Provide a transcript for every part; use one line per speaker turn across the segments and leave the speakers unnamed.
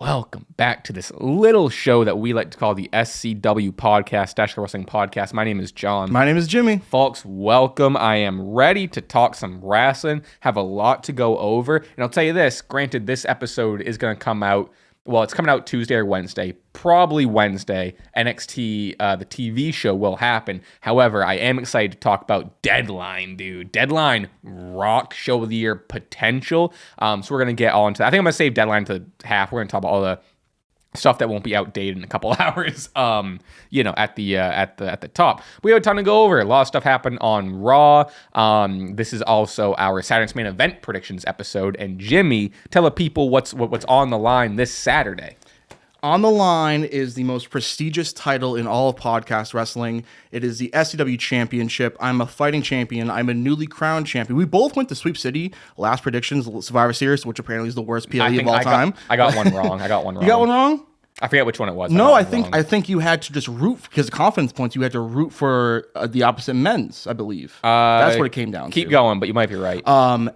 Welcome back to this little show that we like to call the SCW podcast, Stache Club Wrestling Podcast. My name is John.
My name is Jimmy.
Folks, welcome. I am ready to talk some wrestling, have a lot to go over. And I'll tell you this, granted, this episode is going to come out, well, it's coming out Tuesday or Wednesday, probably Wednesday. NXT, the TV show will happen. However, I am excited to talk about Deadline, dude. Deadline, rock show of the year potential. So we're going to get on to, I think I'm going to save Deadline to half. We're going to talk about all the stuff that won't be outdated in a couple hours, at the top. We have a ton to go over. A lot of stuff happened on Raw. This is also our Saturday's Main Event predictions episode. And Jimmy, tell the people what's on the line this Saturday.
On the line is the most prestigious title in all of podcast wrestling. It is the SCW Championship. I'm a fighting champion. I'm a newly crowned champion. We both went to Sweep City last predictions, Survivor Series, which apparently is the worst PLE of all time.
I got one wrong.
You got one wrong?
I forget which one it was.
No, I think you had to just root, because of confidence points, you had to root for the opposite men's, I believe. That's what it came down to.
Keep going, but you might be right.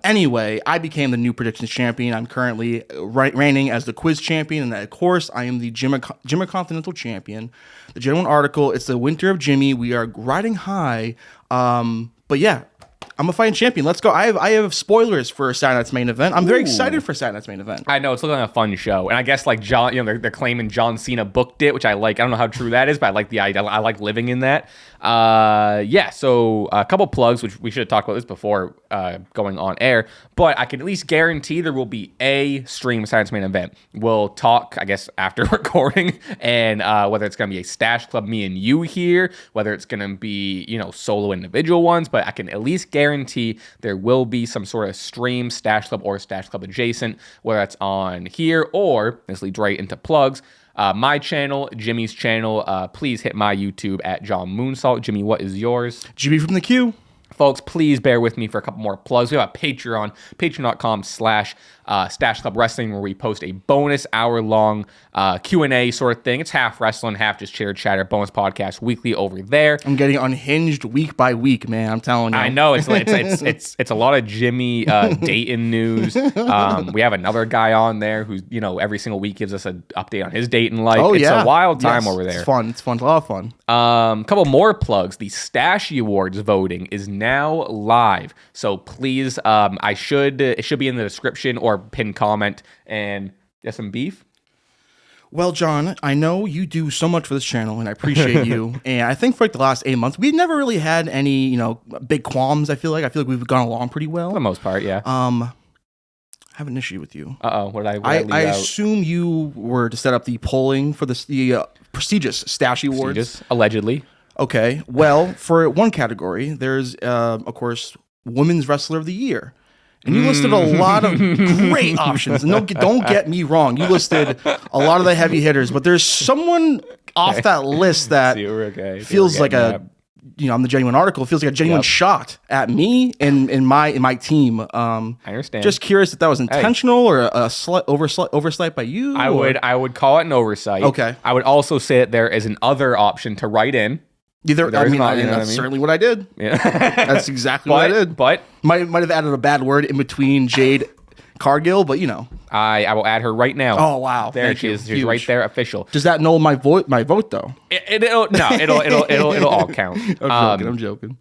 Anyway, I became the new predictions champion. I'm currently reigning as the quiz champion, and of course, I am the Jimmer Continental champion. The Gentleman article, it's the winter of Jimmy. We are riding high. But yeah, I'm a fighting champion. Let's go. I have spoilers for Saturday Night's Main Event. I'm very excited for Saturday Night's Main Event.
I know, it's looking like a fun show. And I guess like John, they're claiming John Cena booked it, which I like. I don't know how true that is, but I like the idea. I like living in that. So a couple plugs, which we should have talked about this before going on air, but I can at least guarantee there will be a stream Saturday Night's Main Event. We'll talk, I guess, after recording, and whether it's going to be a Stache Club, me and you here, whether it's going to be, solo individual ones, but I can at least guarantee there will be some sort of stream, Stache Club or Stache Club adjacent, whether that's on here or, this leads right into plugs, my channel, Jimmy's channel. Please hit my YouTube at John Moonsalt. Jimmy, what is yours?
Jimmy from the Q.
Folks, please bear with me for a couple more plugs. We have a Patreon, patreon.com/Stache Club Wrestling, where we post a bonus hour-long Q&A sort of thing. It's half wrestling, half just chatter, bonus podcast weekly over there.
I'm getting unhinged week by week, man. I'm telling you.
I know. It's a lot of Jimmy Dayton news. We have another guy on there who's, every single week gives us an update on his Dayton life. It's a wild time over there.
It's fun. It's fun. It's a lot of fun.
Couple more plugs. The Stache Awards voting is now live. So please, it should be in the description or pinned comment. And you have some beef?
Well, John, I know you do so much for this channel, and I appreciate you. And I think for the last 8 months, we've never really had any, big qualms. I feel like we've gone along pretty well.
For the most part, yeah.
I have an issue with you.
What did I leave
I
out?
assume you were to set up the polling for the prestigious Stache Awards.
Prestigious, allegedly.
Okay. Well, for one category, there's, of course, Women's Wrestler of the Year. And you listed a lot of great options. And don't get me wrong. You listed a lot of the heavy hitters, but there's someone off that list that feels like I'm the genuine article. It feels like a genuine shot at me and my team.
I understand.
Just curious if that was intentional or a oversight by you.
I would call it an oversight.
Okay.
I would also say that there is an other option to write in.
That's certainly what I did.
Yeah.
That's exactly what I did.
But
might have added a bad word in between Jade Cargill, but
I will add her right now.
Oh wow,
there she is. She's right there, official.
Does that null my vote though?
It'll all count.
I'm joking.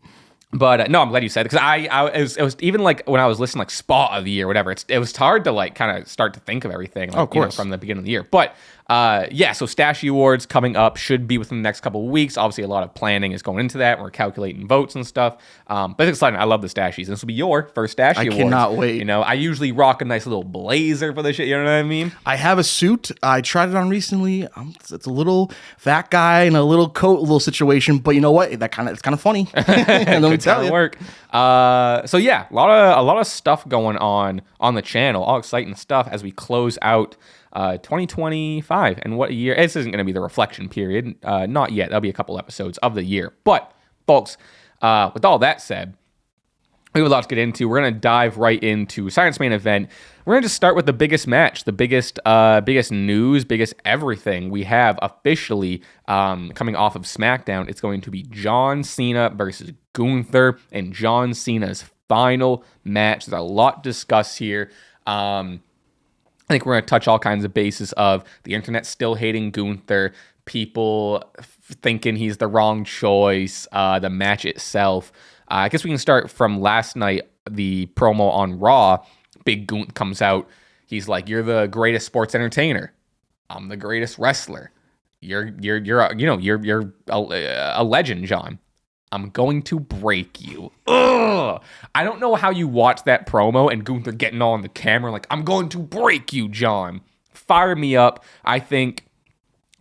But no, I'm glad you said it, because it was even like when I was listening, like spot of the year, whatever. It was hard to like kind of start to think of everything, of course, from the beginning of the year. But so Stache Awards coming up should be within the next couple of weeks. Obviously, a lot of planning is going into that. We're calculating votes and stuff. But it's exciting. I love the Stachies. This will be your first Stache Awards.
I cannot wait.
I usually rock a nice little blazer for this shit. You know what I mean?
I have a suit. I tried it on recently. It's a little fat guy in a little coat, little situation. But you know what? It's kind of funny. And let me tell you.
Work. So yeah, a lot of stuff going on the channel. All exciting stuff as we close out 2025. And what a year. This isn't going to be the reflection period. Not yet. That'll be a couple episodes of the year. But folks, with all that said, we have a lot to get into. We're going to dive right into Saturday's Main Event. We're going to just start with the biggest match, the biggest news, biggest everything we have officially coming off of SmackDown. It's going to be John Cena versus Gunther and John Cena's final match. There's a lot to discuss here. I think we're going to touch all kinds of bases of the internet still hating Gunther, people thinking he's the wrong choice, the match itself. I guess we can start from last night, the promo on Raw. Big Gunther comes out. He's like, "You're the greatest sports entertainer. I'm the greatest wrestler. You're a legend, John. I'm going to break you." Ugh. I don't know how you watch that promo and Gunther getting on the camera like, "I'm going to break you, John." Fire me up. I think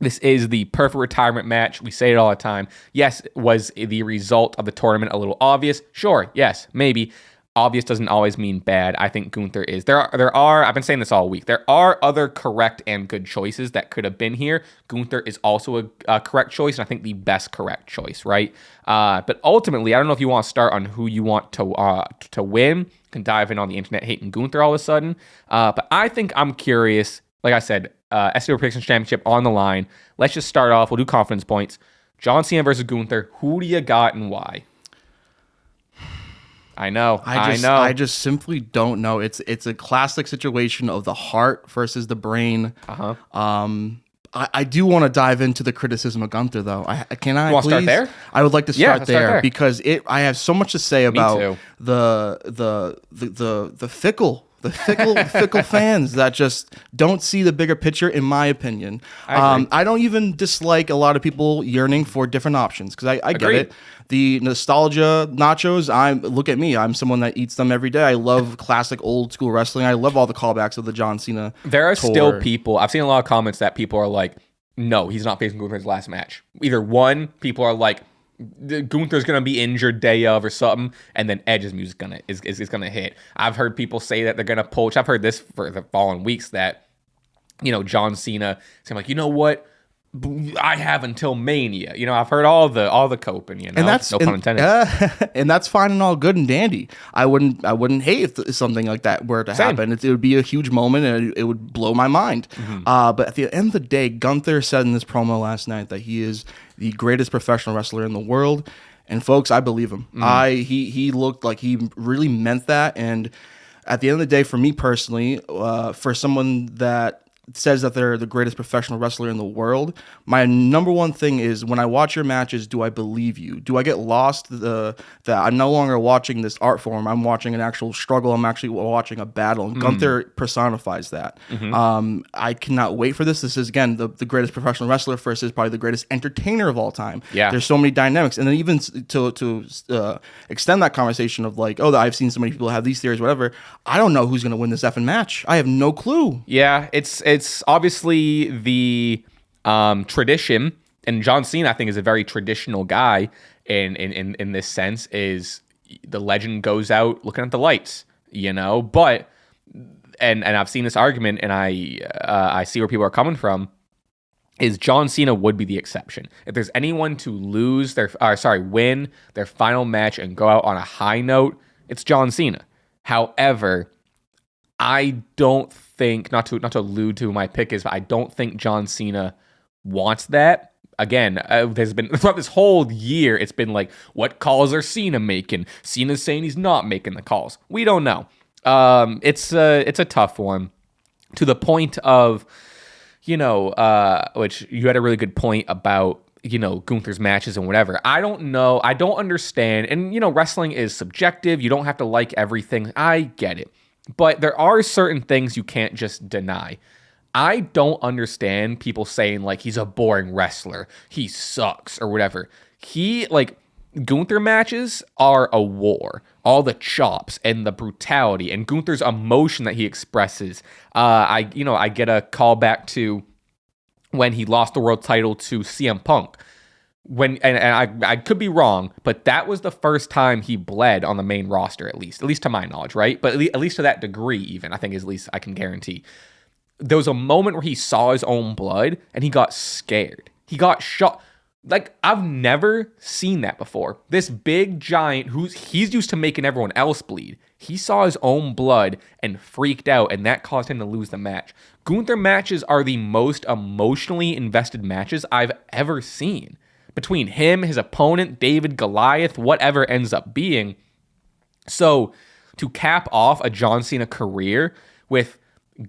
this is the perfect retirement match. We say it all the time. Yes, was the result of the tournament a little obvious? Sure, yes, maybe. Obvious doesn't always mean bad. I think Gunther is. There are, I've been saying this all week, there are other correct and good choices that could have been here. Gunther is also a correct choice, and I think the best correct choice, right? But ultimately, I don't know if you want to start on who you want to win. You can dive in on the internet hating Gunther all of a sudden. But I think I'm curious. Like I said, SNME Predictions Championship on the line. Let's just start off. We'll do confidence points. John Cena versus Gunther. Who do you got and why? I know.
I just simply don't know. It's a classic situation of the heart versus the brain. I do want to dive into the criticism of Gunther, though. Can I please?
Start there?
I would like to start there because I have so much to say about the fickle fans that just don't see the bigger picture, in my opinion. I don't even dislike a lot of people yearning for different options because I get it. The nostalgia nachos, look at me. I'm someone that eats them every day. I love classic old school wrestling. I love all the callbacks of the John Cena
There are
tour.
still people, I've seen a lot of comments that people are like, no, he's not facing Gunther in his last match. Either one, people are like, Gunther's gonna be injured day of or something, and then Edge's music is gonna hit. I've heard people say that they're gonna pull, which I've heard this for the following weeks, that John Cena saying like, you know what, I have until Mania. I've heard all the coping. And that's no pun intended.
And that's fine and all good and dandy. I wouldn't hate if something like that were to happen. It would be a huge moment and it would blow my mind. But at the end of the day, Gunther said in this promo last night that he is the greatest professional wrestler in the world. And folks, I believe him. He looked like he really meant that. And at the end of the day, for me personally, for someone that says that they're the greatest professional wrestler in the world, my number one thing is when I watch your matches, do I believe you? Do I get lost that I'm no longer watching this art form? I'm watching an actual struggle. I'm actually watching a battle. And Gunther personifies that. I cannot wait for this. This is, again, the greatest professional wrestler versus probably the greatest entertainer of all time.
Yeah.
There's so many dynamics. And then even to extend that conversation of like, oh, I've seen so many people have these theories, whatever. I don't know who's going to win this effing match. I have no clue.
Yeah, it's obviously the tradition, and John Cena, I think, is a very traditional guy in this sense, is the legend goes out looking at the lights, but and I've seen this argument, and I see where people are coming from, is John Cena would be the exception. If there's anyone to win their final match and go out on a high note, it's John Cena. However, I don't think, not to allude to who my pick is, but I don't think John Cena wants that. Again, there's been throughout this whole year, it's been like, what calls are Cena making? Cena's saying he's not making the calls. We don't know. It's a tough one, to the point of, which you had a really good point about, Gunther's matches and whatever. I don't know. I don't understand. And, wrestling is subjective. You don't have to like everything. I get it. But there are certain things you can't just deny. I don't understand people saying, like, he's a boring wrestler, he sucks, or whatever. Gunther matches are a war. All the chops and the brutality and Gunther's emotion that he expresses. I get a call back to when he lost the world title to CM Punk. I could be wrong, but that was the first time he bled on the main roster, at least to my knowledge, right? But at least to that degree, even, I think at least I can guarantee. There was a moment where he saw his own blood and he got scared. He got shocked. Like, I've never seen that before. This big giant he's used to making everyone else bleed. He saw his own blood and freaked out, and that caused him to lose the match. Gunther matches are the most emotionally invested matches I've ever seen. Between him, his opponent, David, Goliath, whatever ends up being. So, to cap off a John Cena career with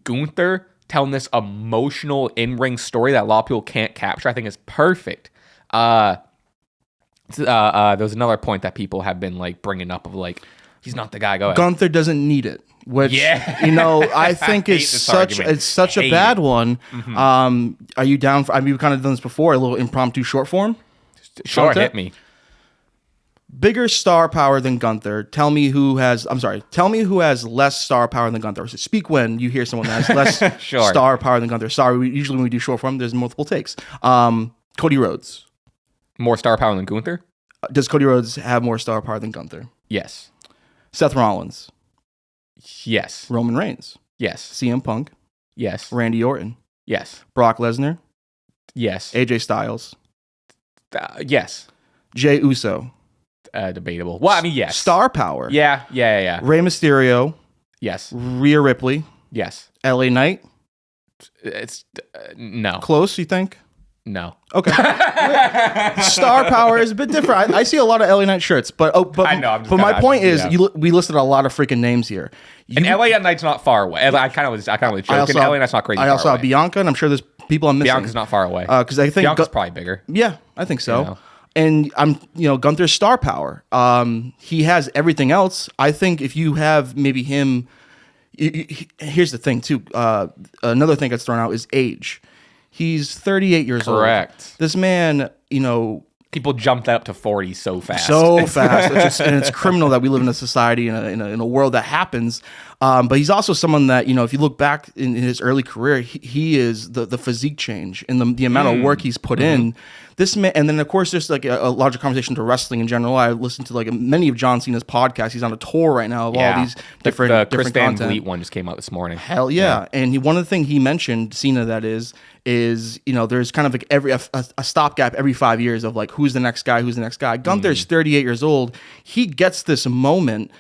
Gunther telling this emotional in-ring story that a lot of people can't capture. I think is perfect. There was another point that people have been like bringing up of like, he's not the guy. Go ahead.
Gunther doesn't need it, which I think is such a bad one. Are you down for? I mean, we've kind of done this before. A little impromptu short form.
Sure,
Gunther?
hit me.
Bigger star power than Gunther. Tell me who has less star power than Gunther. So speak when you hear someone that has less star power than Gunther. Sorry, usually when we do short form, there's multiple takes. Cody Rhodes.
More star power than Gunther?
Does Cody Rhodes have more star power than Gunther?
Yes.
Seth Rollins.
Yes.
Roman Reigns.
Yes.
CM Punk.
Yes.
Randy Orton.
Yes.
Brock Lesnar.
Yes.
AJ Styles.
Yes.
Jey Uso.
Debatable. Well, I mean, yes.
Star power.
Yeah.
Rey Mysterio.
Yes.
Rhea Ripley.
Yes.
LA Knight.
It's no.
Close, you think?
No.
Okay. Star power is a bit different. I see a lot of LA Knight shirts, but
I know.
My point is, we listed a lot of freaking names here.
And LA Knight's not far away. I kind of was joking. LA Knight's not crazy.
I also
far
have
away.
Bianca, and I'm sure there's people I'm missing.
Bianca's not far away.
Because I think
Bianca's probably bigger.
Yeah, I think so.
You know?
And Gunther's star power. He has everything else. I think if you have maybe him, here's the thing too. Another thing that's thrown out is age. He's 38 years old.
Correct.
This man,
people jumped that up to 40 so fast.
And it's criminal that we live in a society in a world that happens. But he's also someone that if you look back in his early career, he is the physique change and the amount of work he's put in. This man, and then of course there's like a larger conversation to wrestling in general. I listened to like many of John Cena's podcasts. He's on a tour right now of all these different
Chris Van
content.
Vliet one just came out this morning.
Hell yeah! And one of the things he mentioned, Cena, that is there's kind of like a stopgap every 5 years of like who's the next guy. Gunther's 38 years old. He gets this moment.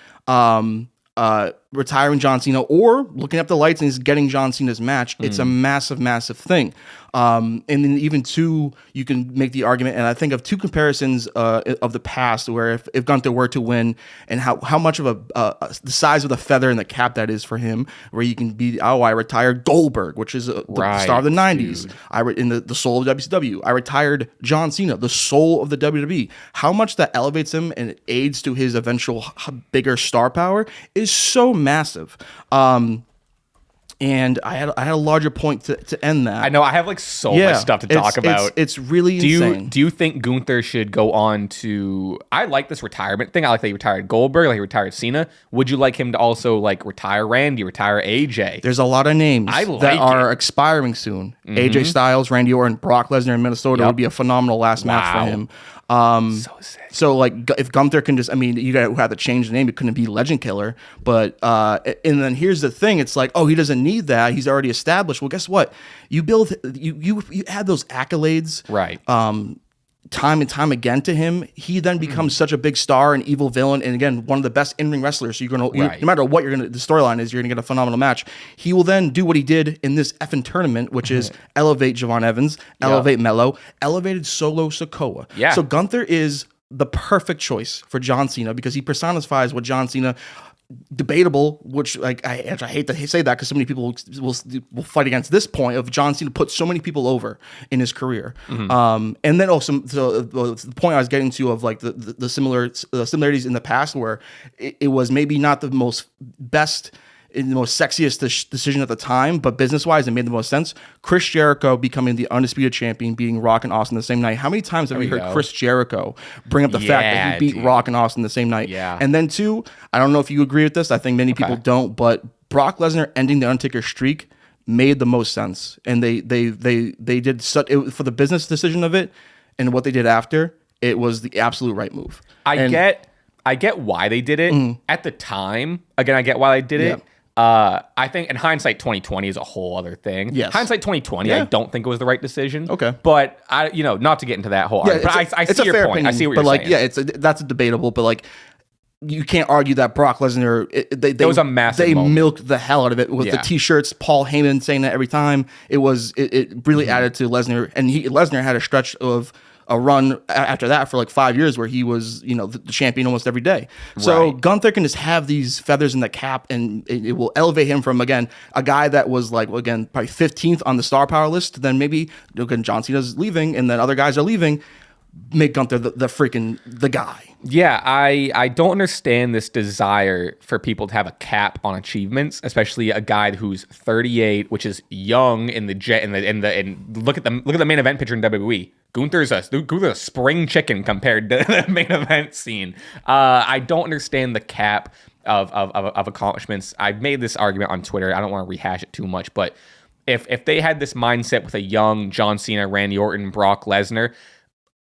Retiring John Cena or looking up the lights and he's getting John Cena's match. It's a massive thing. And then even two, you can make the argument, and I think of two comparisons of the past where if Gunther were to win and how much of the size of the feather in the cap that is for him, where you can be, I retired Goldberg, which is the star of the 90s. In the soul of WCW. I retired John Cena, the soul of the WWE. How much that elevates him and aids to his eventual bigger star power is so massive. And I had a larger point to end that.
I know I have like so much stuff to talk about.
It's really insane.
Do you think Gunther should go on to? I like this retirement thing. I like that he retired Goldberg, like he retired Cena. Would you like him to also like retire Randy, retire AJ?
There's a lot of names that are expiring soon. AJ Styles, Randy Orton, Brock Lesnar in Minnesota would be a phenomenal last match for him.
So sick.
So like if Gunther can just, you gotta have to change the name. It couldn't be Legend Killer. But and then here's the thing. It's like, he doesn't need that. He's already established. Well, guess what? You add those accolades, right? Time and time again to him. He then becomes such a big star and evil villain, and again, one of the best in-ring wrestlers. So no matter what the storyline is, you're gonna get a phenomenal match. He will then do what he did in this effing tournament, which is elevate Javon Evans, elevate Mello, elevated Solo Sikoa. Yeah. So Gunther is the perfect choice for John Cena because he personifies what John Cena. Debatable, which like I hate to say that because so many people will fight against this point of John Cena put so many people over in his career, and then also the point I was getting to of like the similarities in the past where it was maybe not the most best. In the most sexiest decision at the time, but business-wise, it made the most sense. Chris Jericho becoming the undisputed champion, beating Rock and Austin the same night. How many times have we heard Chris Jericho bring up the fact that he beat Rock and Austin the same night? Yeah. And then two, I don't know if you agree with this. I think many people don't, but Brock Lesnar ending the Undertaker streak made the most sense, and they did such for the business decision of it and what they did after. It was the absolute right move. I get why they did it at the time. Again, I get why they did it. I think in hindsight 2020 is a whole other thing. Yes. Hindsight 2020, I don't think it was the right decision. Okay. But not to get into that whole argument. But I see your point. I see what you're saying. That's debatable, but like you can't argue that Brock Lesnar it was a massive moment. Milked the hell out of it with the t-shirts, Paul Heyman saying that every time. It really added to Lesnar, and Lesnar had a stretch of a run after that for like 5 years where he was, the champion almost every day. So Gunther can just have these feathers in the cap, and it will elevate him from, again, a guy that was like, again, probably 15th on the star power list. Then maybe, again, John Cena's leaving and then other guys are leaving. Make Gunther the guy.
Yeah, I don't understand this desire for people to have a cap on achievements, especially a guy who's 38, which is young in the look at the main event picture in WWE. Gunther's a spring chicken compared to the main event scene. I don't understand the cap of accomplishments. I've made this argument on Twitter. I don't want to rehash it too much, but if they had this mindset with a young John Cena, Randy Orton, Brock Lesnar,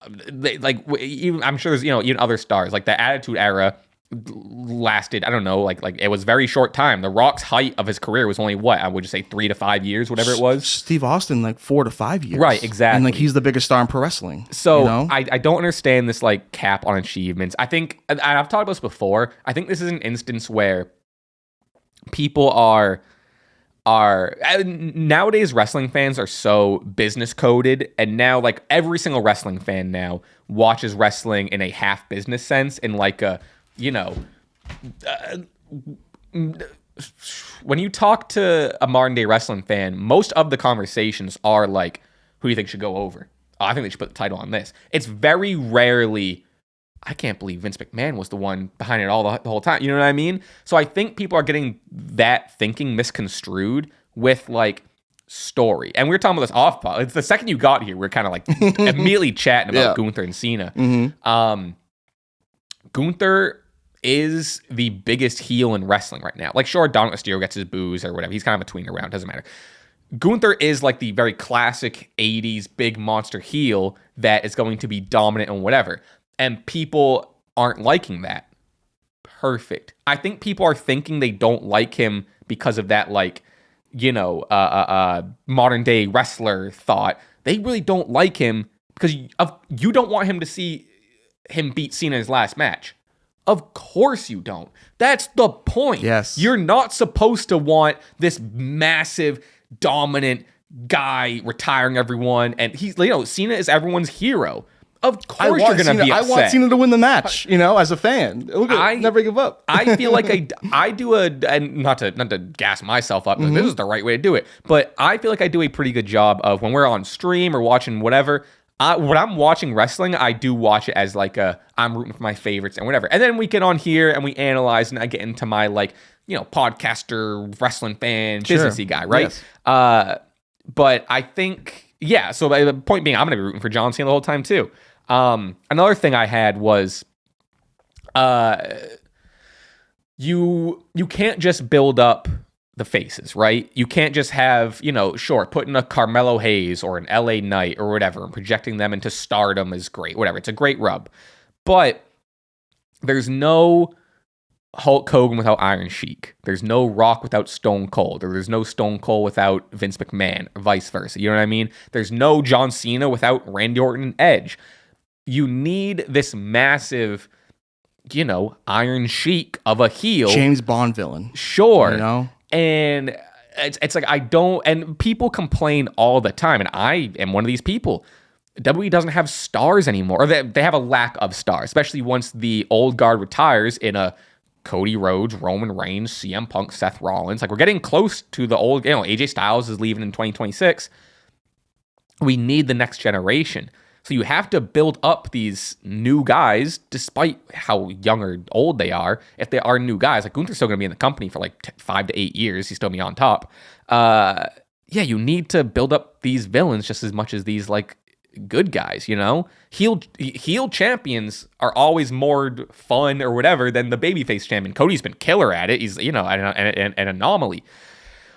I'm sure there's even other stars, like the Attitude Era lasted, I don't know, like it was very short time. The Rock's height of his career was only what I would just say 3 to 5 years, whatever it was.
Steve Austin, like 4 to 5 years,
right? Exactly.
And like he's the biggest star in pro wrestling.
So I don't understand this like cap on achievements. I think, and I've talked about this before, I think this is an instance where people are nowadays wrestling fans are so business coded, and now like every single wrestling fan now watches wrestling in a half business sense, in like a when you talk to a modern day wrestling fan, most of the conversations are like, who do you think should go over? Oh, I think they should put the title on this. It's very rarely, I can't believe Vince McMahon was the one behind it all the whole time. You know what I mean? So I think people are getting that thinking misconstrued with like story. And we were talking about this off pod. It's the second you got here, we're kind of like immediately chatting about Gunther and Cena. Mm-hmm. Gunther is the biggest heel in wrestling right now. Like, sure, Dominic Mysterio gets his boos or whatever. He's kind of a tweener around. Doesn't matter. Gunther is like the very classic 80s big monster heel that is going to be dominant and whatever. And people aren't liking that. Perfect. I think people are thinking they don't like him because of that, like, modern day wrestler thought. They really don't like him because you don't want him to see him beat Cena in his last match. Of course you don't. That's the point.
Yes.
You're not supposed to want this massive, dominant guy retiring everyone. And he's, Cena is everyone's hero. Of course you're going to be upset.
I want Cena to win the match, as a fan. I never give up.
I feel like I do and not to gas myself up, this is the right way to do it, but I feel like I do a pretty good job of when we're on stream or watching whatever, when I'm watching wrestling, I do watch it as like I'm rooting for my favorites and whatever. And then we get on here and we analyze, and I get into my like, podcaster, wrestling fan, businessy guy, right? Yes. But I think, so the point being, I'm going to be rooting for John Cena the whole time too. Another thing I had was, you can't just build up the faces, right? You can't just have, putting a Carmelo Hayes or an LA Knight or whatever and projecting them into stardom is great, whatever. It's a great rub. But there's no Hulk Hogan without Iron Sheik. There's no Rock without Stone Cold. Or there's no Stone Cold without Vince McMahon, or vice versa. You know what I mean? There's no John Cena without Randy Orton and Edge. You need this massive, Iron Sheik of a heel.
James Bond villain.
Sure. And it's like, and people complain all the time, and I am one of these people. WWE doesn't have stars anymore, or they have a lack of stars, especially once the old guard retires in a Cody Rhodes, Roman Reigns, CM Punk, Seth Rollins. Like, we're getting close to the old, AJ Styles is leaving in 2026. We need the next generation. So you have to build up these new guys, despite how young or old they are. If they are new guys, like Gunther's still going to be in the company for like 5 to 8 years. He's still be on top. You need to build up these villains just as much as these like good guys. Heel champions are always more fun or whatever than the babyface champion. Cody's been killer at it. He's an anomaly.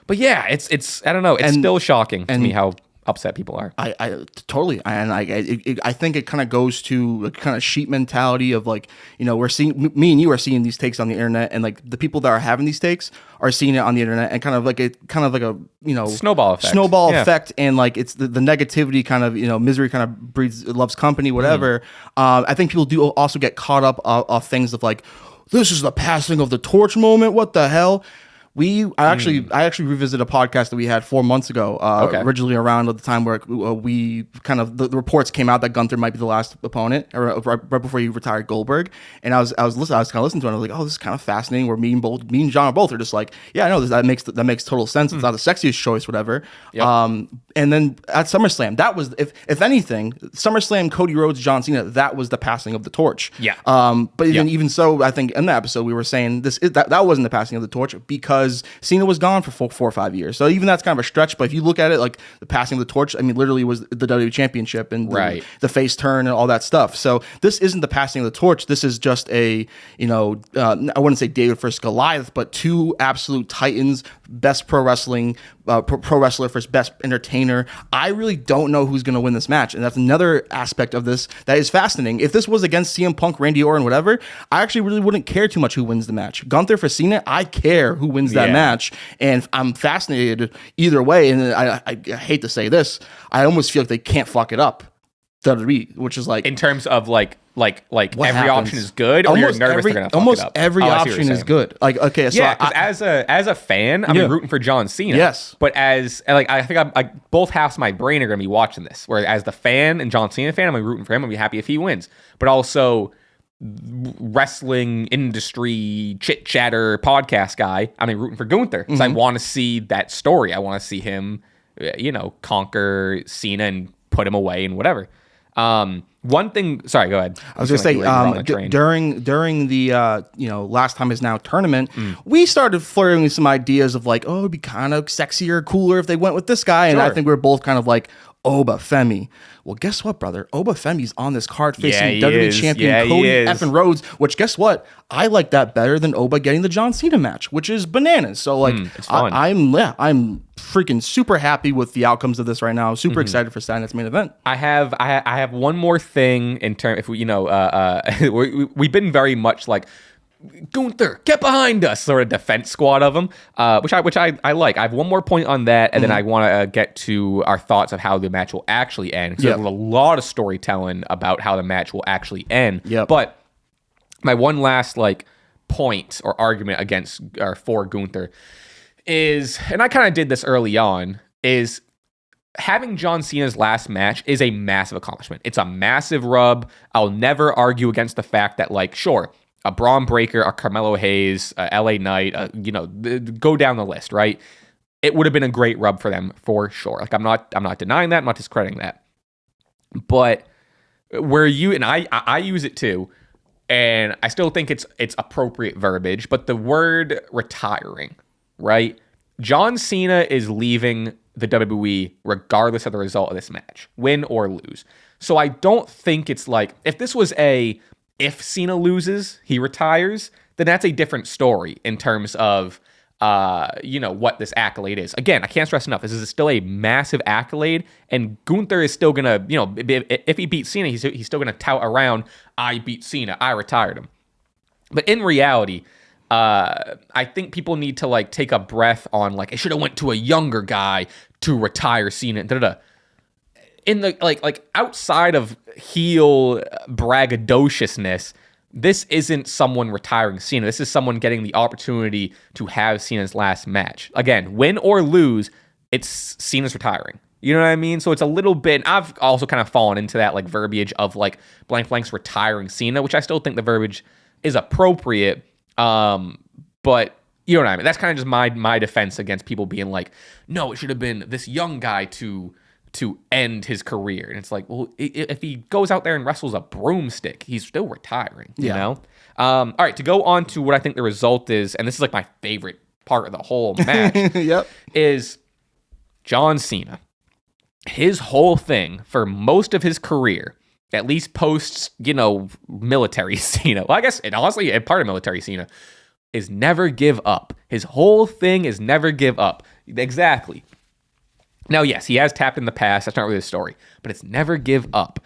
But yeah, it's I don't know. It's still shocking to me how upset people are.
I totally, and I think it kind of goes to a kind of sheep mentality of like, we're seeing, me and you are seeing these takes on the internet, and like the people that are having these takes are seeing it on the internet, and kind of like a
snowball
effect, and like it's the negativity kind of, misery kind of breeds loves company, whatever. I think people do also get caught up of things of like, this is the passing of the torch moment. What the hell? I actually revisited a podcast that we had 4 months ago, originally around at the time where we kind of the reports came out that Gunther might be the last opponent, or right before he retired Goldberg, and I was kind of listening to it, and I was like, oh, this is kind of fascinating. Where me and John both are just like, yeah, I know that makes total sense. It's not the sexiest choice, whatever. Yep. And then at SummerSlam, that was if anything, SummerSlam, Cody Rhodes, John Cena, that was the passing of the torch.
Yeah.
But then even so, I think in the episode we were saying that wasn't the passing of the torch because Cena was gone for 4 or 5 years. So even that's kind of a stretch. But if you look at it like the passing of the torch, I mean, literally was the WWE Championship and the face turn and all that stuff. So this isn't the passing of the torch. This is just I wouldn't say David versus Goliath, but two absolute titans, best pro wrestling. Pro wrestler versus best entertainer. I really don't know who's going to win this match, and that's another aspect of this that is fascinating. If this was against CM Punk, Randy Orton, whatever, I actually really wouldn't care too much who wins the match. Gunther for Cena, I care who wins that match, and I'm fascinated either way. And I hate to say this, I almost feel like they can't fuck it up. WWE, which is like
in terms of like every
happens?
Option is good, or you're nervous they're gonna fuck
almost
it up.
Every option is good. Like okay, so
because as a fan, I'm rooting for John Cena.
Yes,
but as I think I both halves of my brain are gonna be watching this. Where as the fan and John Cena fan, I'm rooting for him. I'm be happy if he wins. But also wrestling industry chit chatter podcast guy, I'm rooting for Gunther because I want to see that story. I want to see him, conquer Cena and put him away and whatever. One thing. Sorry, go ahead.
I was going to say during the last time is now tournament, we started flirting with some ideas of like, oh, it'd be kind of sexier, cooler if they went with this guy, and I think we're both kind of like Oba Femi. Well, guess what, brother? Oba Femi's on this card facing WWE champion Cody effing Rhodes, which guess what? I like that better than Oba getting the John Cena match, which is bananas. So like,
it's fun.
I'm freaking super happy with the outcomes of this right now. Super excited for Saturday's main event.
I have one more thing in terms. If we, we've been very much like Gunther, get behind us, sort of defense squad of them, which I like. I have one more point on that, and then I want to get to our thoughts of how the match will actually end. Because there's a lot of storytelling about how the match will actually end. But my one last point or argument against or for Gunther is, and I kind of did this early on, is having John Cena's last match is a massive accomplishment. It's a massive rub. I'll never argue against the fact that sure, a Braun Breaker, a Carmelo Hayes, a LA Knight, go down the list, right? It would have been a great rub for them for sure. I'm not denying that. I'm not discrediting that. But where you and I use it too, and I still think it's appropriate verbiage. But the word retiring, right? John Cena is leaving the WWE regardless of the result of this match, win or lose. So I don't think it's if this was if Cena loses, he retires, then that's a different story in terms of, what this accolade is. Again, I can't stress enough. This is still a massive accolade, and Gunther is still going to, if he beats Cena, he's still going to tout around, I beat Cena, I retired him. But in reality, I think people need to take a breath on it should have went to a younger guy to retire Cena. In the outside of heel braggadociousness, this isn't someone retiring Cena. This is someone getting the opportunity to have Cena's last match. Again, win or lose, it's Cena's retiring. You know what I mean? So it's a little bit. I've also kind of fallen into that verbiage of blank blank's retiring Cena, which I still think the verbiage is appropriate. But you know what I mean? That's kind of just my defense against people being no, it should have been this young guy to end his career. And it's well, if he goes out there and wrestles a broomstick, he's still retiring, you know? All right, to go on to what I think the result is, and this is my favorite part of the whole match, is John Cena. His whole thing for most of his career, at least post, military Cena, well, I guess, and honestly, a part of military Cena, is never give up. His whole thing is never give up. Exactly. Now, yes, he has tapped in the past. That's not really the story. But it's never give up.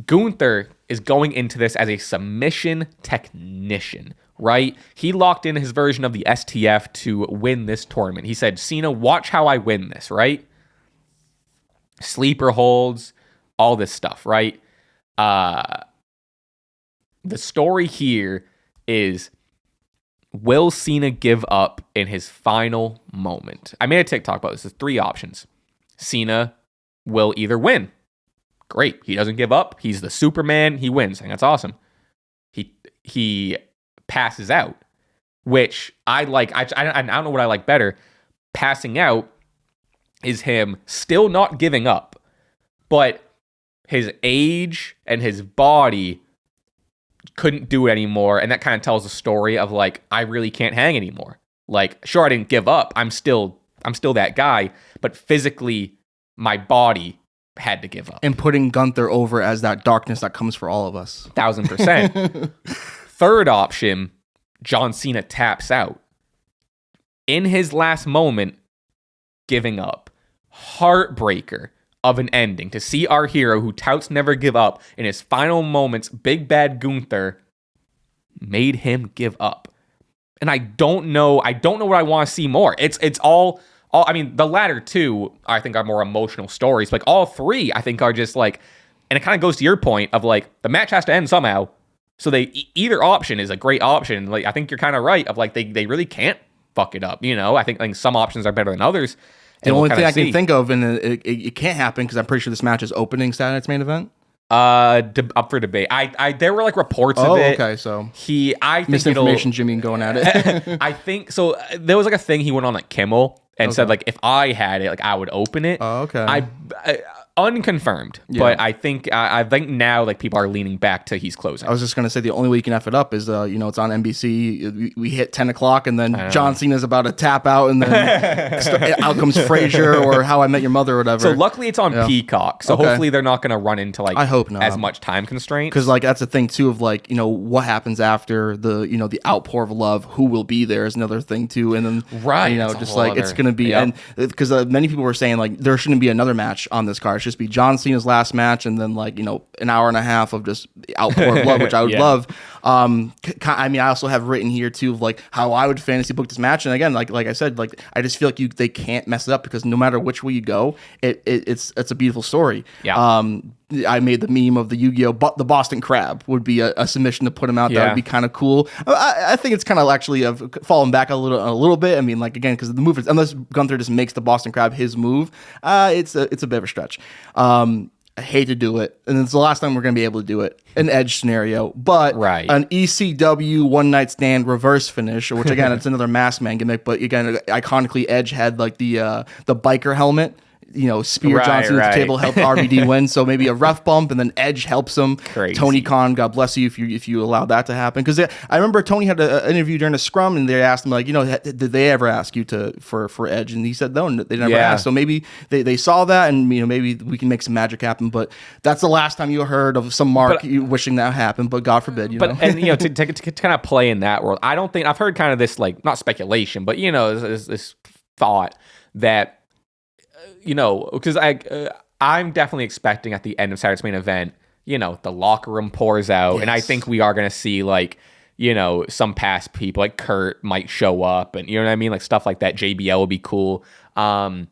Gunther is going into this as a submission technician, right? He locked in his version of the STF to win this tournament. He said, Cena, watch how I win this, right? Sleeper holds, all this stuff, right? The story here is Will Cena give up in his final moment? I made a TikTok about this. There's 3 options. Cena will either win. Great. He doesn't give up. He's the Superman. He wins. I think that's awesome. He passes out, which I like. I don't know what I like better. Passing out is him still not giving up, but his age and his body couldn't do it anymore. And that kind of tells a story of like, I really can't hang anymore. Like, sure, I didn't give up. I'm still that guy, but physically my body had to give up.
And putting Gunther over as that darkness that comes for all of us.
1000%. Third option, John Cena taps out. In his last moment, giving up. Heartbreaker of an ending to see our hero who touts never give up in his final moments, Big Bad Gunther made him give up. And I don't know what I want to see more. It's all I mean, the latter 2 I think are more emotional stories. Like all 3 I think are just like, and it kind of goes to your point of like the match has to end somehow. So they either option is a great option. Like I think you're kind of right of like they really can't fuck it up. You know, I think some options are better than others.
The only thing I can think of, and it can't happen because I'm pretty sure this match is opening Saturday's main event.
Up for debate. There were like reports of it.
Okay, so
I think
misinformation, Jimmy, going at it.
I think so. There was like a thing he went on like Kimmel and said like if I had it, like I would open it.
Oh, okay.
I unconfirmed, but I think now like people are leaning back to he's closing.
I was just gonna say the only way you can F it up is it's on NBC. We hit 10 o'clock and then John Cena's about to tap out and then out comes Frasier or How I Met Your Mother or whatever.
So luckily it's on Peacock, so hopefully they're not gonna run into like
I hope not.
as much time constraints.
Because like that's the thing too of like what happens after the the outpour of love, who will be there is another thing too, and then just like it's gonna be and because many people were saying like there shouldn't be another match on this card. Just be John Cena's last match and then like an hour and a half of just outpour of love, which I would love. I mean, I also have written here too of like how I would fantasy book this match, and again, like I said, like I just feel like they can't mess it up because no matter which way you go, it's a beautiful story. I made the meme of the Yu-Gi-Oh, but the Boston Crab would be a submission to put him out. That would be kind of cool. I think it's kind of actually fallen back a little bit. I mean, like again, because the move is, unless Gunther just makes the Boston Crab his move, it's a bit of a stretch. I hate to do it, and it's the last time we're going to be able to do it. An Edge scenario, but an ECW one night stand reverse finish, which again, it's another masked man gimmick. But again, iconically, Edge had like the biker helmet. Spear John Cena at the table helped RVD win. So maybe a ref bump and then Edge helps him.
Crazy.
Tony Khan, God bless you if you allow that to happen. Because I remember Tony had an interview during a scrum and they asked him like, did they ever ask you for Edge? And he said no, they never asked. So maybe they saw that and maybe we can make some magic happen. But that's the last time you heard of some Mark wishing that happened. But God forbid,
And to kind of play in that world, I don't think I've heard kind of this like not speculation, but this thought that. Because I'm definitely expecting at the end of Saturday's main event, the locker room pours out, and I think we are going to see like, some past people like Kurt might show up, and you know what I mean, like stuff like that. JBL will be cool, and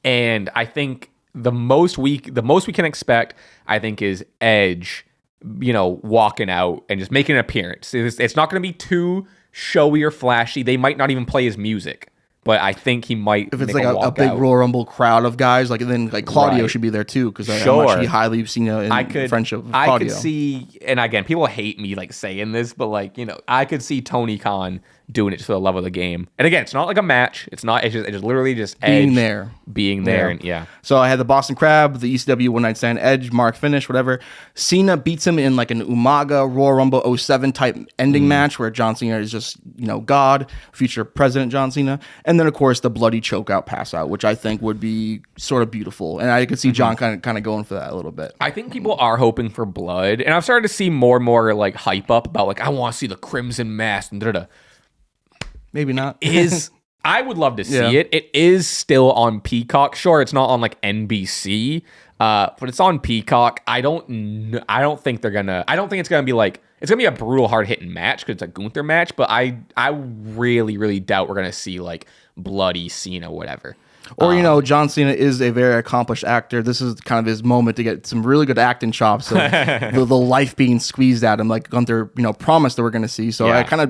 I think the most we can expect, I think, is Edge, walking out and just making an appearance. It's not going to be too showy or flashy. They might not even play his music. But I think he might.
If it's like a big Royal Rumble crowd of guys, like then like Claudio should be there too because I'm actually highly seen in friendship with Claudio.
I could see, and again, people hate me like saying this, but like I could see Tony Khan doing it just for the love of the game. And again, it's not like a match. It's not. It's just literally just Edge being there, and
So I had the Boston Crab, the ECW one night stand, Edge, Mark finish, whatever. Cena beats him in like an Umaga Royal Rumble 07 type ending match where John Cena is just God, future President John Cena, and then of course the bloody chokeout pass out, which I think would be sort of beautiful, and I could see John kind of going for that a little bit.
I think people are hoping for blood, and I've started to see more and more like hype up about like I want to see the Crimson Mask and da-da-da.
Maybe not.
I would love to see it. It is still on Peacock. Sure, it's not on like NBC, but it's on Peacock. I don't think they're gonna. I don't think it's gonna be like. It's gonna be a brutal, hard hitting match because it's a Gunther match. But I really, really doubt we're gonna see like bloody Cena, whatever.
Or, John Cena is a very accomplished actor. This is kind of his moment to get some really good acting chops of the life being squeezed at him, like Gunther, promised that we're going to see. So I kind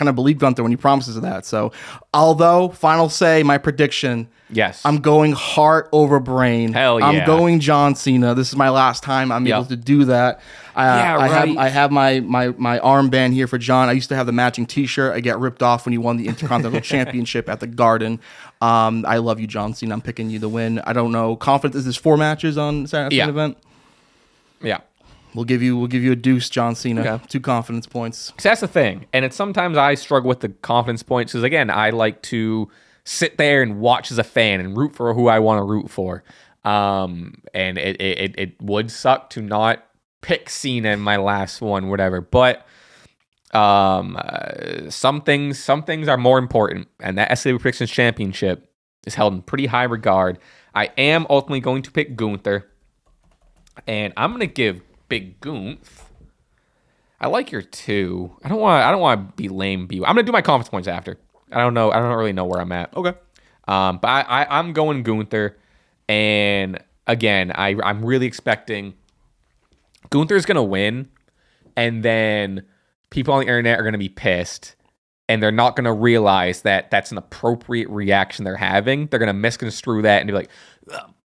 of believe Gunther when he promises that. So, although, final say, my prediction,
yes,
I'm going heart over brain.
Hell yeah.
I'm going John Cena. This is my last time I'm able to do that. I have my armband here for John. I used to have the matching T-shirt. I get ripped off when he won the Intercontinental Championship at the Garden. I love you, John Cena. I'm picking you to win. I don't know. Confident. Is this 4 matches on Saturday event?
Yeah.
We'll give you a deuce, John Cena. Okay. 2 confidence points.
So that's the thing, and it's sometimes I struggle with the confidence points because again, I like to sit there and watch as a fan and root for who I want to root for. And it would suck to not pick Cena in my last one, whatever. But some things are more important, and that SNME Predictions Championship is held in pretty high regard. I am ultimately going to pick Gunther, and I'm going to give Big Gunth. I like your 2. I don't want to be lame. I'm going to do my confidence points after. I don't know. I don't really know where I'm at.
Okay.
But I'm going Gunther, and again, I'm really expecting Gunther's gonna win, and then people on the internet are gonna be pissed, and they're not gonna realize that that's an appropriate reaction they're having. They're gonna misconstrue that and be like,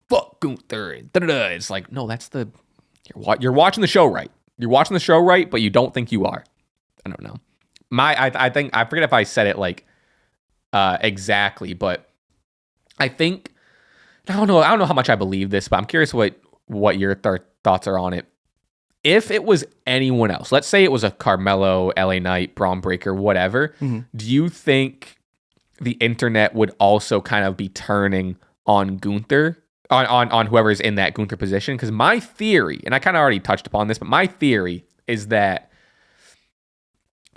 "Fuck Gunther." Da-da-da. It's like, no, that's you're watching the show right. You're watching the show right, but you don't think you are. I don't know. I think I forget if I said it like exactly, but I think I don't know how much I believe this, but I'm curious what your thoughts are on it. If it was anyone else, let's say it was a Carmelo, LA Knight, Braun Breaker, whatever, do you think the internet would also kind of be turning on Gunther, on whoever's in that Gunther position? Because my theory, and I kind of already touched upon this, but my theory is that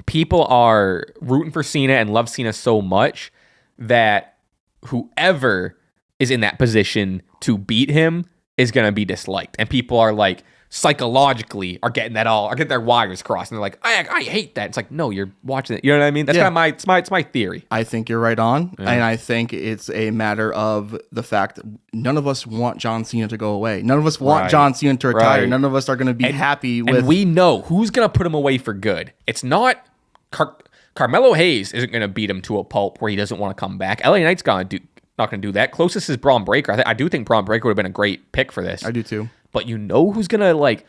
people are rooting for Cena and love Cena so much that whoever is in that position to beat him is going to be disliked. And people are like, psychologically are getting their wires crossed, and they're like, I hate that. It's like, no, you're watching it. You know what I mean? That's kind of it's my theory.
I think you're right on, and I think it's a matter of the fact that none of us want John Cena to go away. None of us want John Cena to retire. None of us are going to be happy with.
And we know who's going to put him away for good. It's not Carmelo Hayes isn't going to beat him to a pulp where he doesn't want to come back. LA Knight's not going to do that. Closest is Braun Breaker. I do think Braun Breaker would have been a great pick for this.
I do too.
But you know who's going to like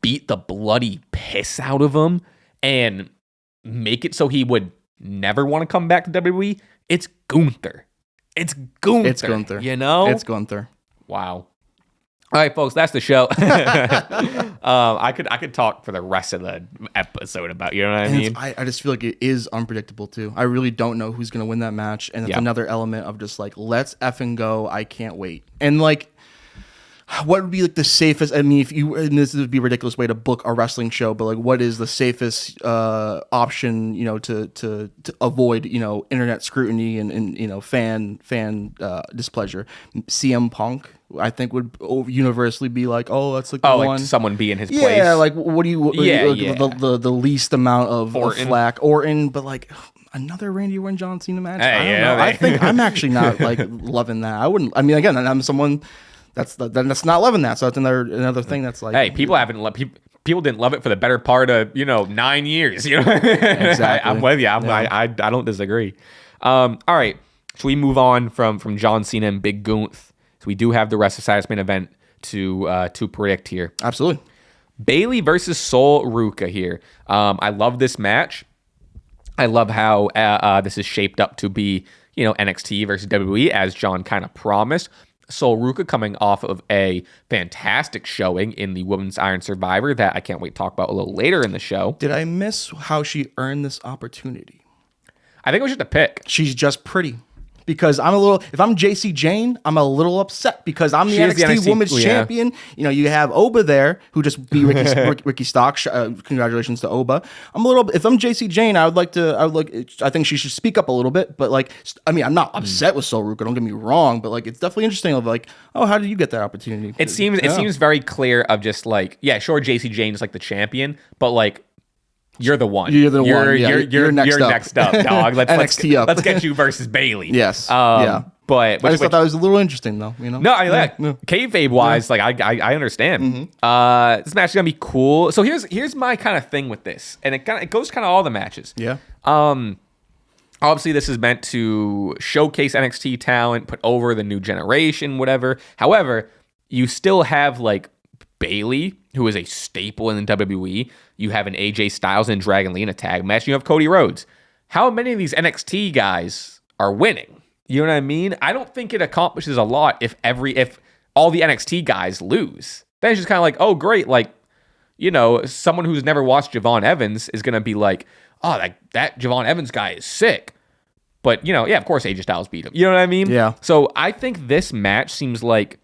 beat the bloody piss out of him and make it so he would never want to come back to WWE? It's Gunther. It's Gunther.
It's Gunther.
You know?
It's Gunther.
Wow. All right, folks, that's the show. I could talk for the rest of the episode about, you know what I mean?
I just feel like it is unpredictable too. I really don't know who's going to win that match. And it's another element of just like, let's effing go. I can't wait. And like, what would be like the safest? I mean, and this would be a ridiculous way to book a wrestling show, but like, what is the safest option? To avoid internet scrutiny and fan displeasure. CM Punk, I think, would universally be like, oh, that's like the one.
Someone be in his place.
Yeah, like the least amount of flack. Orton, but like another Randy Orton John Cena match. I don't know. I think I'm actually not like loving that. I wouldn't. I mean, again, I'm someone. That's not loving that. So that's another thing that's like,
hey, people didn't love it for the better part of 9 years. Exactly. I'm with you. I don't disagree. All right, so we move on from John Cena and Big Gunth. So we do have the rest of Saturday's main event to predict here.
Absolutely.
Bayley versus Sol Ruca here. I love this match. I love how this is shaped up to be NXT versus WWE, as John kind of promised. Sol Ruca coming off of a fantastic showing in the Women's Iron Survivor that I can't wait to talk about a little later in the show.
Did I miss how she earned this opportunity?
I think it was just a pick.
She's just pretty. Because if I'm JC Jane, I'm a little upset because I'm the NXT Women's Champion. You have Oba there, who just beat Ricky Stache. Congratulations to Oba. If I'm JC Jane, I think she should speak up a little bit. But I'm not upset with Sol Ruca. Don't get me wrong. But it's definitely interesting. Of how did you get that opportunity?
It seems very clear of just sure, JC Jane is the champion, but You're the one.
You're the one. Yeah,
You're next up, dog.
NXT up.
Let's get you versus Bailey.
Yes.
But
I just thought that was a little interesting, though. You know.
No, kayfabe wise, like I understand. This match is gonna be cool. So here's my kind of thing with this, and it goes kind of all the matches.
Yeah.
Obviously, this is meant to showcase NXT talent, put over the new generation, whatever. However, you still have like Bailey, who is a staple in the WWE. You have an AJ Styles and Dragon Lee in a tag match. You have Cody Rhodes. How many of these NXT guys are winning? You know what I mean? I don't think it accomplishes a lot if all the NXT guys lose. Then it's just kind of like, oh, great. Like, you know, someone who's never watched Javon Evans is going to be like, oh, that Javon Evans guy is sick. But, you know, yeah, of course AJ Styles beat him. You know what I mean?
Yeah.
So I think this match seems like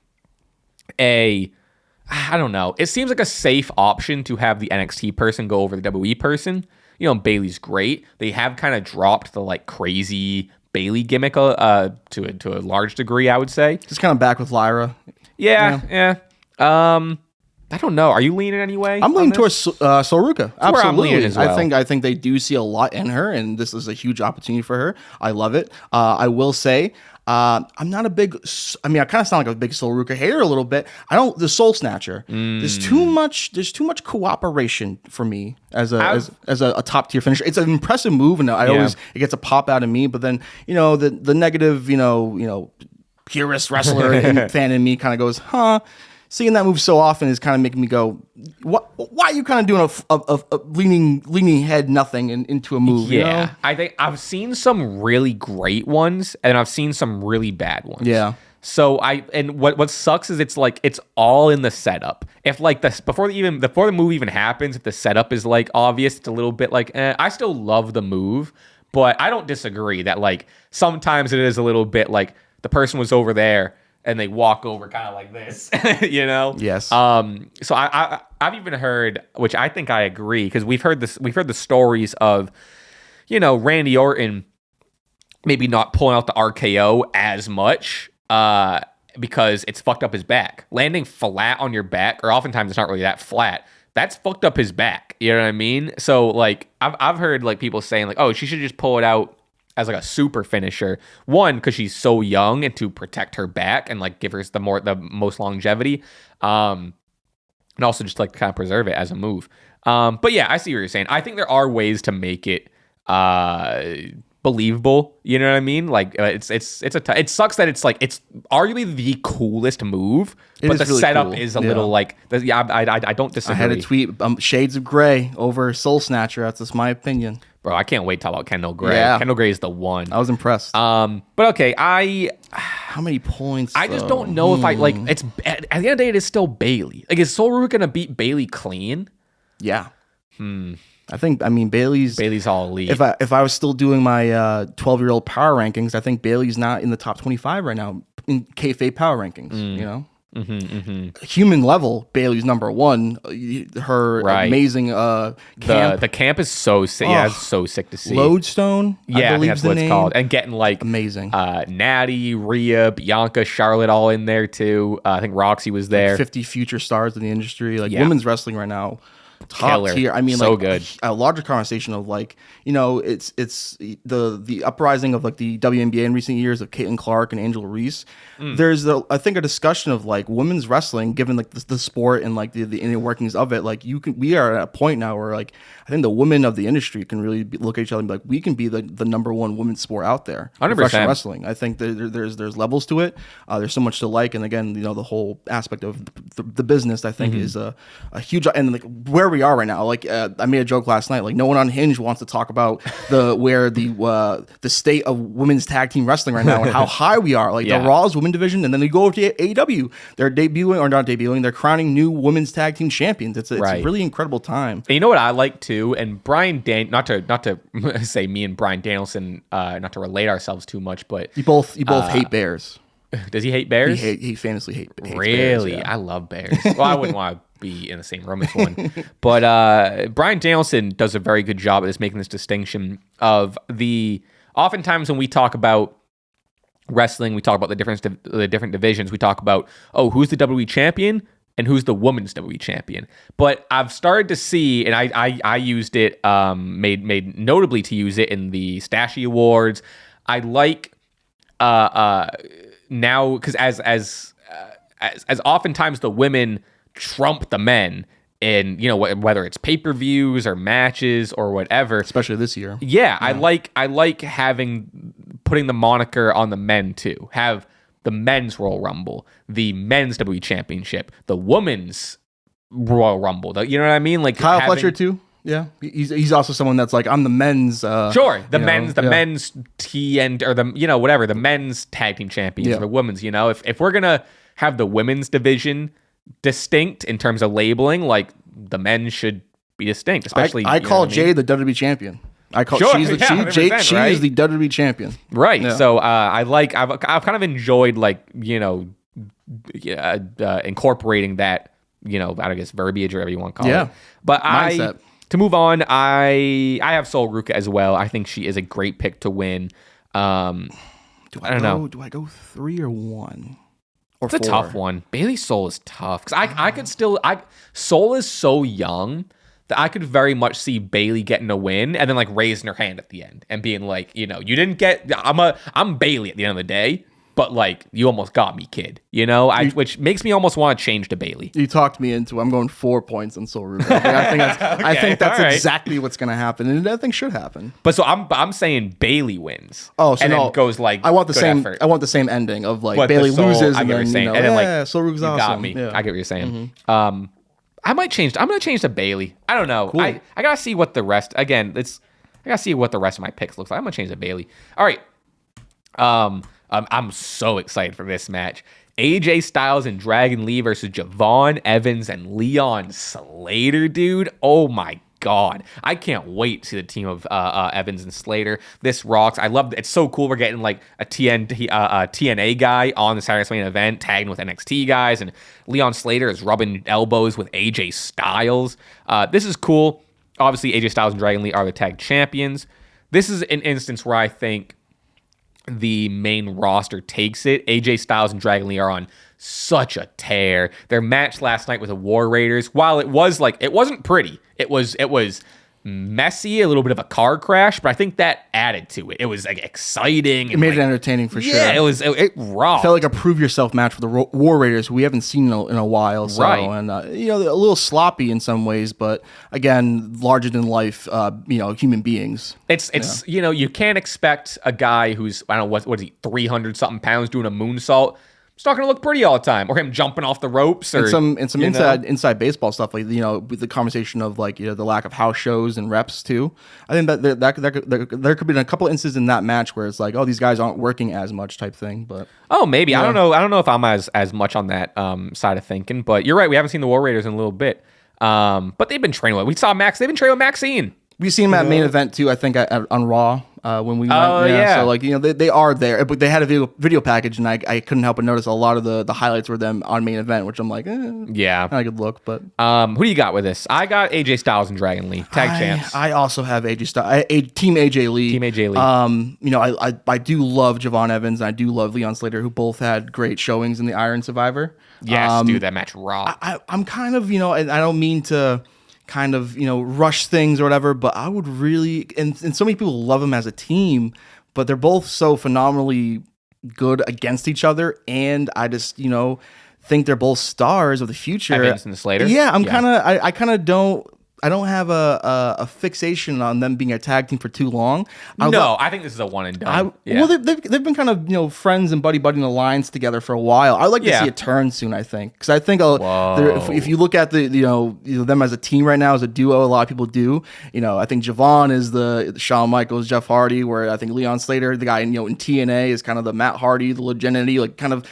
I don't know. It seems like a safe option to have the NXT person go over the WWE person. You know, Bailey's great. They have kind of dropped the like crazy Bailey gimmick to a large degree, I would say.
Just kind of back with Lyra.
Yeah. I don't know. Are you leaning anyway?
I'm leaning towards Soruka. Absolutely.
I'm leaning as well.
I think they do see a lot in her, and this is a huge opportunity for her. I love it. I will say, I'm not a big. I mean, I kind of sound like a big Soruka hater a little bit. The Soul Snatcher. There's too much cooperation for me as a top tier finisher. It's an impressive move, and it gets a pop out of me. But then the negative purist wrestler and fan in me kind of goes, huh. Seeing that move so often is kind of making me go, why are you kind of doing a leaning head nothing into a move?
Yeah,
you know?
I think I've seen some really great ones, and I've seen some really bad ones.
Yeah.
So what sucks is it's like it's all in the setup. If like before the move even happens, if the setup is like obvious, it's a little bit like I still love the move, but I don't disagree that like sometimes it is a little bit like the person was over there and they walk over kind of like this, you know?
Yes.
So I've even heard, which I think I agree, because we've heard the stories of, Randy Orton maybe not pulling out the RKO as much because it's fucked up his back. Landing flat on your back, or oftentimes it's not really that flat, that's fucked up his back. You know what I mean? So like I've heard like people saying like, oh, she should just pull it out as like a super finisher. One, because she's so young, and to protect her back and like give her the most longevity, and also just like kind of preserve it as a move. But yeah, I see what you're saying. I think there are ways to make it believable. You know what I mean? Like it sucks that it's like it's arguably the coolest move, but the really setup cool. Is a little like I don't disagree.
I had a tweet shades of gray over Soul Snatcher. That's just my opinion.
Bro, I can't wait to talk about Kendall Gray.
Yeah.
Kendall Gray is the one.
I was impressed.
But okay,
how many points?
I just don't know if I like. It's at the end of the day, it is still Bailey. Like, is Soul Ruka gonna beat Bailey clean?
Yeah. I mean Bailey's
all elite.
If I was still doing my 12-year-old power rankings, I think Bailey's not in the top 25 right now in kayfabe power rankings. You know. Human level, Bailey's number one. Her amazing camp.
The camp is so sick. Yeah, it's so sick to see.
Lodestone,
I think that's what it's called. And getting like
amazing.
Natty, Rhea, Bianca, Charlotte all in there too. I think Roxy was there.
50 future stars in the industry. Like women's wrestling right now. Top
Killer.
tier. I mean,
so
like
good.
A larger conversation of like, it's the uprising of like the WNBA in recent years of Caitlin Clark and Angela Reese. There's I think a discussion of like women's wrestling, given like the sport and like the inner workings of it. Like we are at a point now where like I think the women of the industry can really look at each other and be like, we can be the number one women's sport out there.
100%.
Professional wrestling. I think there's levels to it. There's so much to like, and again, the whole aspect of the business I think is a huge, and like where we are right now. Like I made a joke last night. Like no one on Hinge wants to talk about the state of women's tag team wrestling right now and how high we are. Like the Raw's women division, and then they go over to AEW. They're debuting, or not debuting. They're crowning new women's tag team champions. It's a really incredible time.
And you know what I like too, and not to say me and Bryan Danielson, not to relate ourselves too much, but
you both hate bears.
Does he hate bears?
He famously hates
really?
Bears, yeah.
I love bears. Well, I wouldn't want to be in the same room as one. But Bryan Danielson does a very good job at this, making this distinction of oftentimes when we talk about wrestling, we talk about the different divisions. We talk about, who's the WWE champion? and who's the women's WWE champion. But I've started to see, and I used it, made notably to use it in the Stache Awards. I like now, because as oftentimes the women trump the men in, whether it's pay-per-views or matches or whatever,
especially this year.
Yeah. I like putting the moniker on the men too. Have the men's Royal Rumble, the men's WWE Championship, the women's Royal Rumble. You know what I mean? Like
Kyle Fletcher too. Yeah, he's also someone that's like, I'm the men's.
Sure, the men's TN or the whatever, the men's tag team champions, or the women's. If we're gonna have the women's division distinct in terms of labeling, like the men should be distinct. Especially,
I call Jade the WWE champion. She's the WWE champion.
Right. Yeah. So I've kind of enjoyed incorporating that, I guess verbiage or whatever you want to call it. But mindset. To move on, I have Sol Ruka as well. I think she is a great pick to win. I don't know.
Do I go 3 or 1? Or
it's 4? A tough one. Bailey Sol is tough because I could still. Sol is so young that I could very much see Bailey getting a win and then like raising her hand at the end and being like, you didn't get. I'm Bailey at the end of the day, but like you almost got me, kid. Which makes me almost want to change to Bailey.
You talked me into. I'm going 4 points on Sol Ruka. I think that's exactly what's going to happen, and I think should happen.
But so I'm saying Bailey wins.
Oh, so
and
no,
then goes like
I want the same.
Effort.
I want the same ending of like Bailey loses and then Sol Ruka's awesome.
Got me.
Yeah.
I get what you're saying. Mm-hmm. I might change. I'm gonna change to Bailey. I don't know. Cool. I gotta see what the rest. Again, I gotta see what the rest of my picks looks like. I'm gonna change to Bailey. All right. I'm so excited for this match. AJ Styles and Dragon Lee versus Javon Evans and Leon Slater, dude. Oh my God. I can't wait to see the team of Evans and Slater. This rocks. I love it. It's so cool. We're getting like a TNA guy on the Saturday Night event, tagging with NXT guys, and Leon Slater is rubbing elbows with AJ Styles. This is cool. Obviously, AJ Styles and Dragon Lee are the tag champions. This is an instance where I think the main roster takes it. AJ Styles and Dragon Lee are on such a tear. Their match last night with the War Raiders, while it wasn't pretty. It was messy, a little bit of a car crash, but I think that added to it. It was like exciting.
It made it entertaining for sure.
Yeah, it rocked.
It felt like a prove yourself match for the War Raiders, who we haven't seen in a while. So,
right.
And a little sloppy in some ways, but again, larger than life. Human beings.
It's you can't expect a guy who's, I don't know, what is he, 300 something pounds doing a moonsault. It's not going to look pretty all the time, or him jumping off the ropes, or
and some inside baseball stuff, like with the conversation of like the lack of house shows and reps too. I think that there could be a couple instances in that match where it's like, oh, these guys aren't working as much type thing. But
maybe I don't know if I'm as much on that side of thinking. But you're right, we haven't seen the War Raiders in a little bit, but they've been training with. We saw Max. They've been training with Maxine.
We've seen them at main event too. I think on Raw when we went.
Oh yeah.
So like they are there, but they had a video package, and I couldn't help but notice a lot of the highlights were them on main event, which I'm like,
yeah,
not a good look. But
who do you got with this? I got AJ Styles and Dragon Lee tag champs.
I also have AJ Styles, Team AJ Lee.
Team AJ Lee.
I do love Javon Evans and I do love Leon Slater, who both had great showings in the Iron Survivor.
Yes, dude, that match rocked.
I'm kind of and I don't mean to kind of rush things or whatever, but I would really and so many people love them as a team, but they're both so phenomenally good against each other, and I just think they're both stars of the future.
Evans and Slater.
Yeah, I kind of don't have a fixation on them being a tag team for too long.
I think this is a one and done.
Well, they've been kind of friends and buddy-buddy alliance together for a while. I'd like to see a turn soon, I think. Because I think if you look at them as a team right now, as a duo, a lot of people do. I think Javon is the Shawn Michaels, Jeff Hardy, where I think Leon Slater, the guy in TNA, is kind of the Matt Hardy, the Legitimacy, like kind of.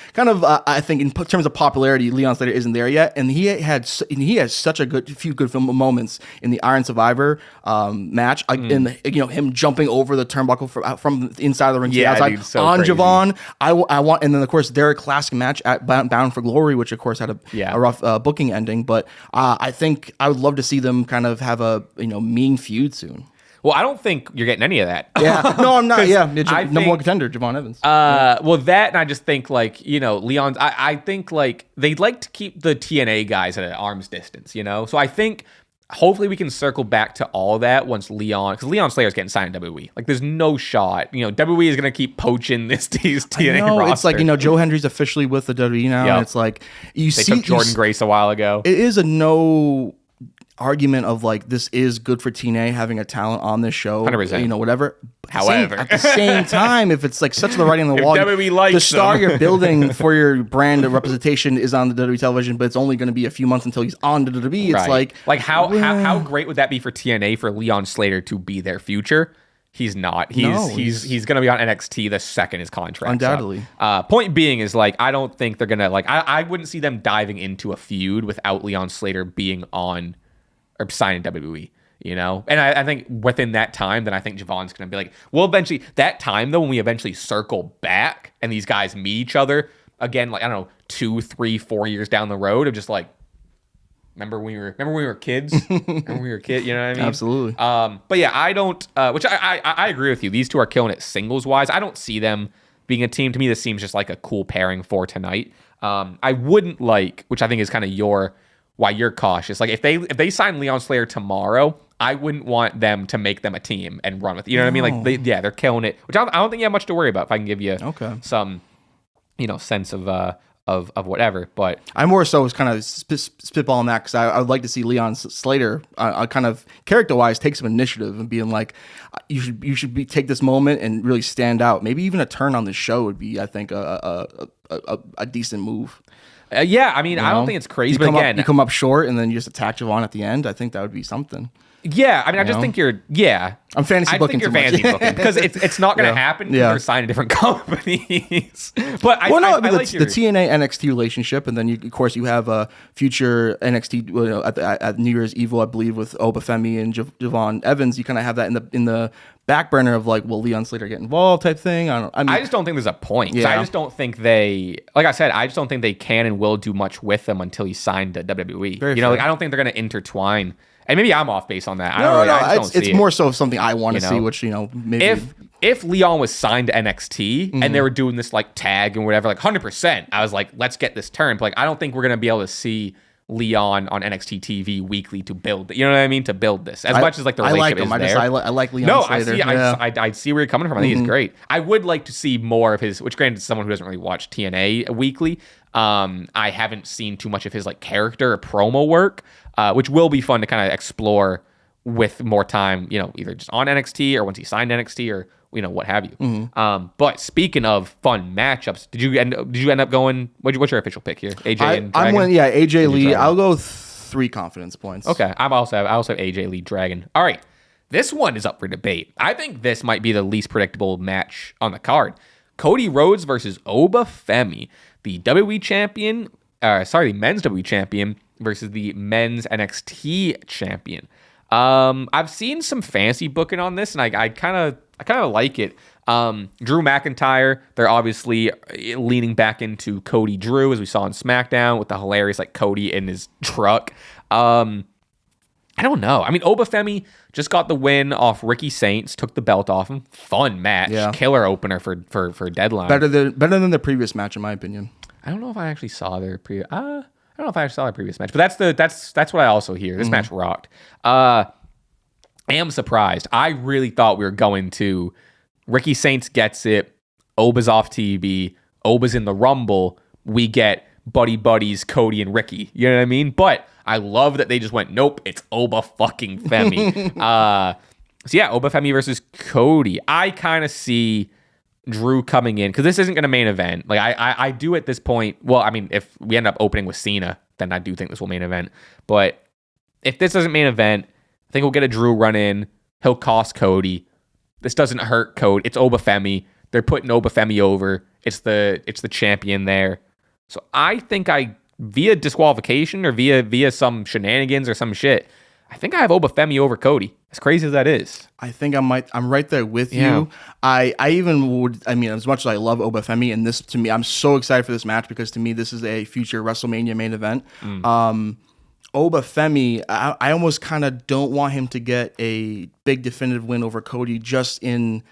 I think in terms of popularity, Leon Slater isn't there yet, and he has such a few good moments in the Iron Survivor match, in him jumping over the turnbuckle from the inside of the ring to the outside on crazy. Javon. I want, and then of course their classic match at Bound for Glory, which of course had a rough booking ending, but I think I would love to see them kind of have a mean feud soon.
Well, I don't think you're getting any of that.
Yeah, no, I'm not. Yeah, number one
think-
contender, Javon Evans.
Well, that, and I just think like, Leon's. I think like they'd like to keep the TNA guys at an arm's distance, So I think hopefully we can circle back to all of that once because Leon Slayer's getting signed to WWE. Like, there's no shot. WWE is gonna keep poaching these TNA roster.
It's like Joe Hendry's officially with the WWE now, and it's like
they took Jordan Grace a while ago.
It is a no argument of like this is good for TNA having a talent on this show,
100%.
Whatever.
However,
at the same time, if it's like such the writing on the wall,
WWE likes
the star
them.
you're building for your brand of representation is on the WWE television, but it's only going to be a few months until he's on the WWE. It's
like how great would that be for TNA for Leon Slater to be their future? He's not. He's going to be on NXT the second his contract.
Undoubtedly.
Point being is like I don't think they're going to I wouldn't see them diving into a feud without Leon Slater being on or signing WWE. And I think within that time, then I think Javon's going to be like, well, eventually that time though, when we eventually circle back and these guys meet each other again, like, I don't know, 2, 3, 4 years down the road of just like, remember when we were kids? Remember when we were kids? You know what I mean?
Absolutely.
But yeah, I don't, which I agree with you. These two are killing it singles wise. I don't see them being a team. To me, this seems just like a cool pairing for tonight. I wouldn't like, which I think is kind of why you're cautious. Like if they sign Leon Slayer tomorrow, I wouldn't want them to make them a team and run with it. You know what I mean? Like they're killing it, which I don't think you have much to worry about. If I can give you some, sense of whatever. But
I more so was kind of spitballing that because I would like to see Leon Slater kind of character wise take some initiative and being like, you should take this moment and really stand out. Maybe even a turn on the show would be, I think, a decent move.
Yeah, I mean, I don't think it's crazy, but again,
you come up short and then you just attack Javon at the end. I think that would be something.
Yeah, I mean, I just think
I'm fantasy booking too much.
Because it's not going to happen. They're signing different companies. But I like
the TNA NXT relationship, and then of course you have a future NXT at New Year's Evil, I believe, with Obafemi and Javon Evans. You kind of have that in the back burner of like, will Leon Slater get involved type thing? I
just don't think there's a point. Yeah. I just don't think like I said, I just don't think they can and will do much with them until he's signed to WWE. I don't think they're going to intertwine. And maybe I'm off base on that.
It's more so something I want to see, which, maybe.
If Leon was signed to NXT and they were doing this like tag and whatever, like 100%, I was like, let's get this turned. But like, I don't think we're going to be able to see Leon on NXT TV weekly to build, you know what I mean? To build this as much as like the relationship is there.
I like Leon Slater.
I see where you're coming from. I think he's great. I would like to see more of his, which granted, someone who doesn't really watch TNA weekly, I haven't seen too much of his like character or promo work, which will be fun to kind of explore with more time, either just on NXT or once he signed NXT or what have you. But speaking of fun matchups, did you end up going? What's your official pick here? AJ and Dragon?
AJ Lee. I'll go 3 confidence points.
Okay, I also have AJ Lee Dragon. All right, this one is up for debate. I think this might be the least predictable match on the card. Cody Rhodes versus Obafemi, the WWE champion. The men's WWE champion versus the men's NXT champion. I've seen some fancy booking on this, and I kind of like it. Drew McIntyre, they're obviously leaning back into Cody Drew, as we saw on SmackDown with the hilarious like Cody in his truck. I don't know. I mean, Obafemi just got the win off Ricky Saints, took the belt off him. Fun match, killer opener for Deadline.
Better than the previous match, in my opinion.
I don't know if I actually saw their previous. I don't know if I actually saw their previous match, but that's what I also hear. This match rocked. I am surprised. I really thought we were going to Ricky Saints gets it. Oba's off TV. Oba's in the Rumble. We get buddies Cody and Ricky. You know what I mean? But I love that they just went, nope, it's Oba fucking Femi. So yeah, Obafemi versus Cody. I kind of see Drew coming in because this isn't going to main event. Like I do at this point. Well, I mean, if we end up opening with Cena, then I do think this will main event. But if this doesn't main event, I think we'll get a Drew run in. He'll cost Cody. This doesn't hurt Cody. It's Obafemi. They're putting Obafemi over. It's the champion there. So I think via disqualification or via some shenanigans or some shit, I think I have Obafemi over Cody. As crazy as that is.
I think I'm right there with you. I even would, I mean, as much as I love Obafemi, and this to me, I'm so excited for this match because to me, this is a future WrestleMania main event. Obafemi, I almost kind of don't want him to get a big definitive win over Cody just in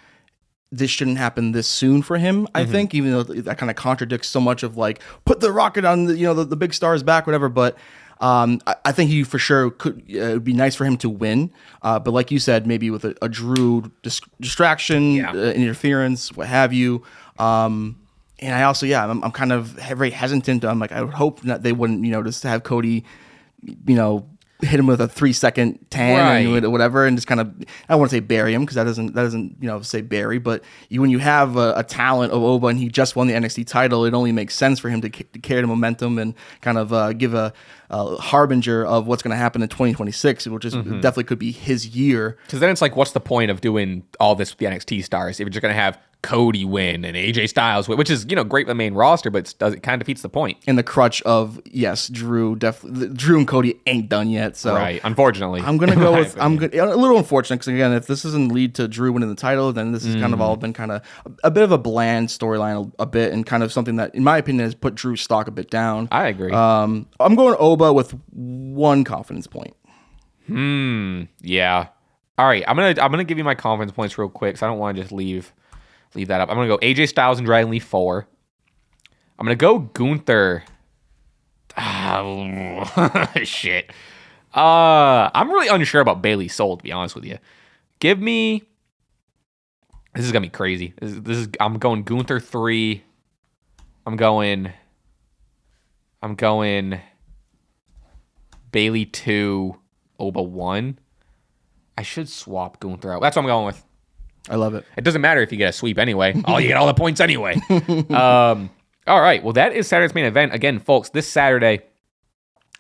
this shouldn't happen this soon for him, I think, even though that kind of contradicts so much of like, put the rocket on the big star's back, whatever. But I think he for sure could, it would be nice for him to win. But like you said, maybe with a Drew distraction, interference, what have you. And I also, I'm kind of very hesitant. I'm like, I would hope that they wouldn't, just have Cody, hit him with a 3-second tan and whatever, and just kind of, I don't want to say bury him because that doesn't say bury, but when you have a talent of Oba and he just won the NXT title, it only makes sense for him to carry the momentum and kind of give a harbinger of what's going to happen in 2026, which is definitely could be his year.
Because then it's like, what's the point of doing all this with the NXT stars if you're just going to have Cody win and AJ Styles win, which is great for the main roster, but it kind of defeats the point.
And the crutch of Drew and Cody ain't done yet, so
right. Unfortunately,
I'm gonna go with a little unfortunate because again, if this doesn't lead to Drew winning the title, then this has kind of all been kind of a bit of a bland storyline, a bit, and kind of something that, in my opinion, has put Drew's stock a bit down.
I agree.
I'm going Oba with 1 confidence point.
Yeah. All right. I'm gonna give you my confidence points real quick, so I don't want to just leave that up. I'm going to go AJ Styles and Dragon Lee 4. I'm going to go Gunther. Shit. I'm really unsure about Bailey Soul, to be honest with you. Give me... This is going to be crazy. I'm going Gunther 3. I'm going Bailey 2, Oba 1. I should swap Gunther out. That's what I'm going with.
I love it.
It doesn't matter if you get a sweep anyway. You get all the points anyway. All right. Well, that is Saturday's main event. Again, folks, this Saturday,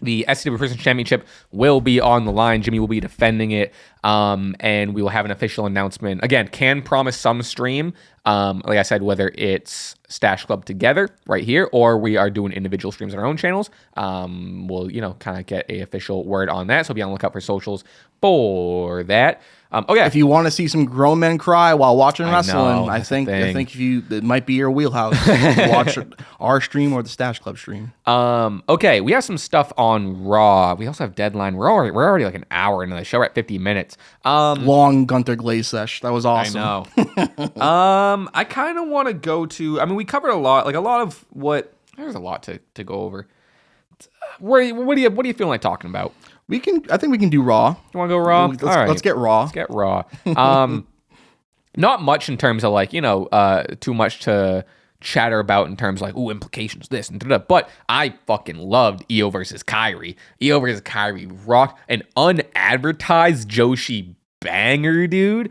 the SCW Prison Championship will be on the line. Jimmy will be defending it. And we will have an official announcement. Again, can promise some stream. Like I said, whether it's Stache Club together right here, or we are doing individual streams on our own channels. We'll, kind of get a official word on that. So be on the lookout for socials for that.
If you want to see some grown men cry while watching wrestling, I think it might be your wheelhouse. Watch our stream or the Stache Club stream.
Okay, we have some stuff on Raw. We also have Deadline. We're already like an hour into the show. We're at 50 minutes.
Long Gunther Glaze sesh. That was awesome.
I know. I kind of want to go to. I mean, we covered a lot. Like a lot of what. There's a lot to go over. What do you feel like talking about?
I think we can do Raw.
You want to go Raw?
All right. Let's get Raw.
Let's get Raw. Not much in terms of too much to chatter about in terms of like, implications, this and da. But I fucking loved Io versus Kairi. Io versus Kairi rocked an unadvertised Joshi banger, dude.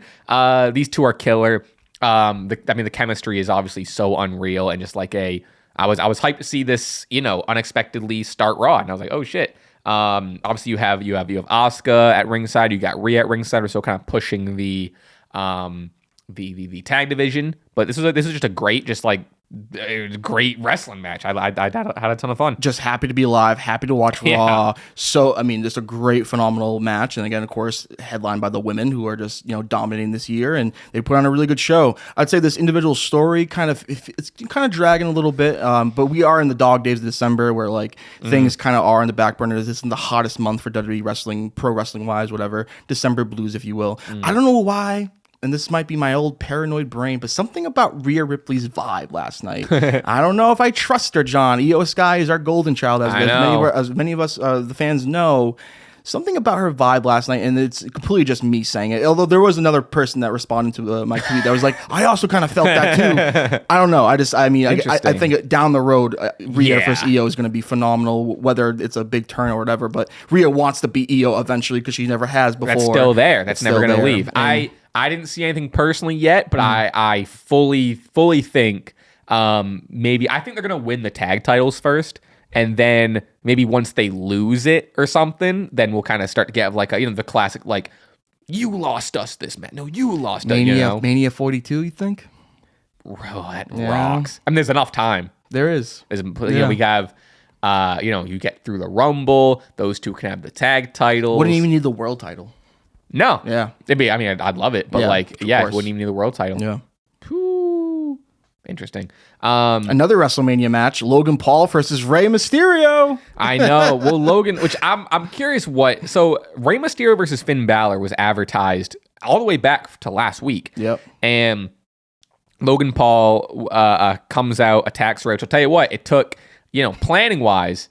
These two are killer. The chemistry is obviously so unreal, and just like I was hyped to see this, unexpectedly start Raw, and I was like, oh shit. Obviously you have Asuka at ringside, you got Rhea at ringside, we're still kind of pushing the tag division, but this is just a great wrestling match. I had a ton of fun.
Just happy to be alive, happy to watch Raw. So, I mean, just a great, phenomenal match. And again, of course, headlined by the women who are just, dominating this year. And they put on a really good show. I'd say this individual story it's kind of dragging a little bit. But we are in the dog days of December where things kind of are in the back burner. This is the hottest month for WWE wrestling, pro wrestling wise, whatever. December blues, if you will. I don't know why. And this might be my old paranoid brain, but something about Rhea Ripley's vibe last night. I don't know if I trust her, John. Io Sky is our golden child, as many of us, the fans, know. Something about her vibe last night, and it's completely just me saying it. Although there was another person that responded to my tweet that was like, I also kind of felt that too. I don't know. I think down the road, Rhea versus Io is going to be phenomenal, whether it's a big turn or whatever. But Rhea wants to beat Io eventually because she never has before.
That's still there. That's never going to leave. I didn't see anything personally yet, but I fully think maybe I think they're gonna win the tag titles first, and then maybe once they lose it or something, then we'll kind of start to get the classic you lost us this match. No, you lost us.
Mania 42. You think?
Bro, that rocks. I mean, there's enough time.
There is.
We have. You get through the Rumble. Those two can have the tag titles.
Wouldn't even need the world title.
No.
Yeah.
It'd be. I mean, I'd love it, but it wouldn't even need the world title.
Yeah.
interesting.
Another WrestleMania match: Logan Paul versus Rey Mysterio.
I know. Well, Logan, which I'm curious what. So Rey Mysterio versus Finn Balor was advertised all the way back to last week.
Yep.
And Logan Paul comes out, attacks Rey. Which I'll tell you what, it took, planning wise,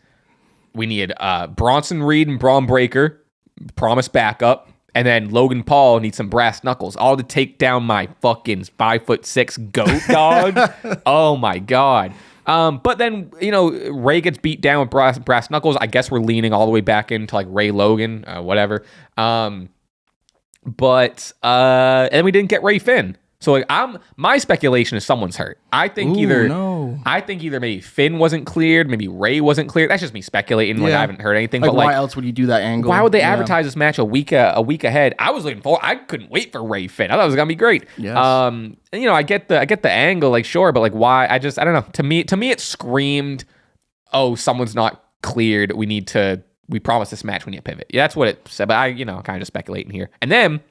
we needed Bronson Reed and Braun Breaker, promise backup. And then Logan Paul needs some brass knuckles, all to take down my fucking 5'6" goat dog. Oh my God. But then, Ray gets beat down with brass knuckles. I guess we're leaning all the way back into like Ray Logan, whatever. And then we didn't get Ray Finn. So like my speculation is someone's hurt. I think either maybe Finn wasn't cleared, maybe Ray wasn't cleared. That's just me speculating. Like I haven't heard anything.
Like,
but
why else would you do that angle?
Why would they advertise this match a week ahead? I was looking forward. I couldn't wait for Ray Finn. I thought it was gonna be great.
Yes.
And, I get the angle, like sure, but like why? I don't know. To me it screamed, oh, someone's not cleared. We promised this match. We need to pivot. Yeah, that's what it said. But I, kind of just speculating here. And then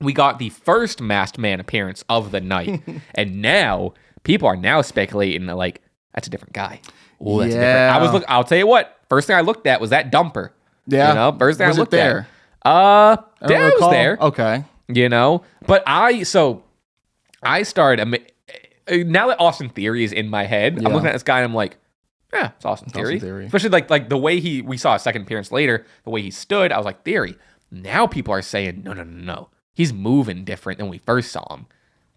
we got the first masked man appearance of the night. And now people are now speculating like that's a different guy. Oh, that's different. I'll tell you what. First thing I looked at was that dumper.
Yeah.
First thing I looked
there?
at. It was there.
Okay.
But I started now that Austin Theory is in my head, I'm looking at this guy and I'm like, yeah, it's Austin Theory. Especially like the way we saw a second appearance later, the way he stood, I was like, Theory. Now people are saying, no. He's moving different than we first saw him.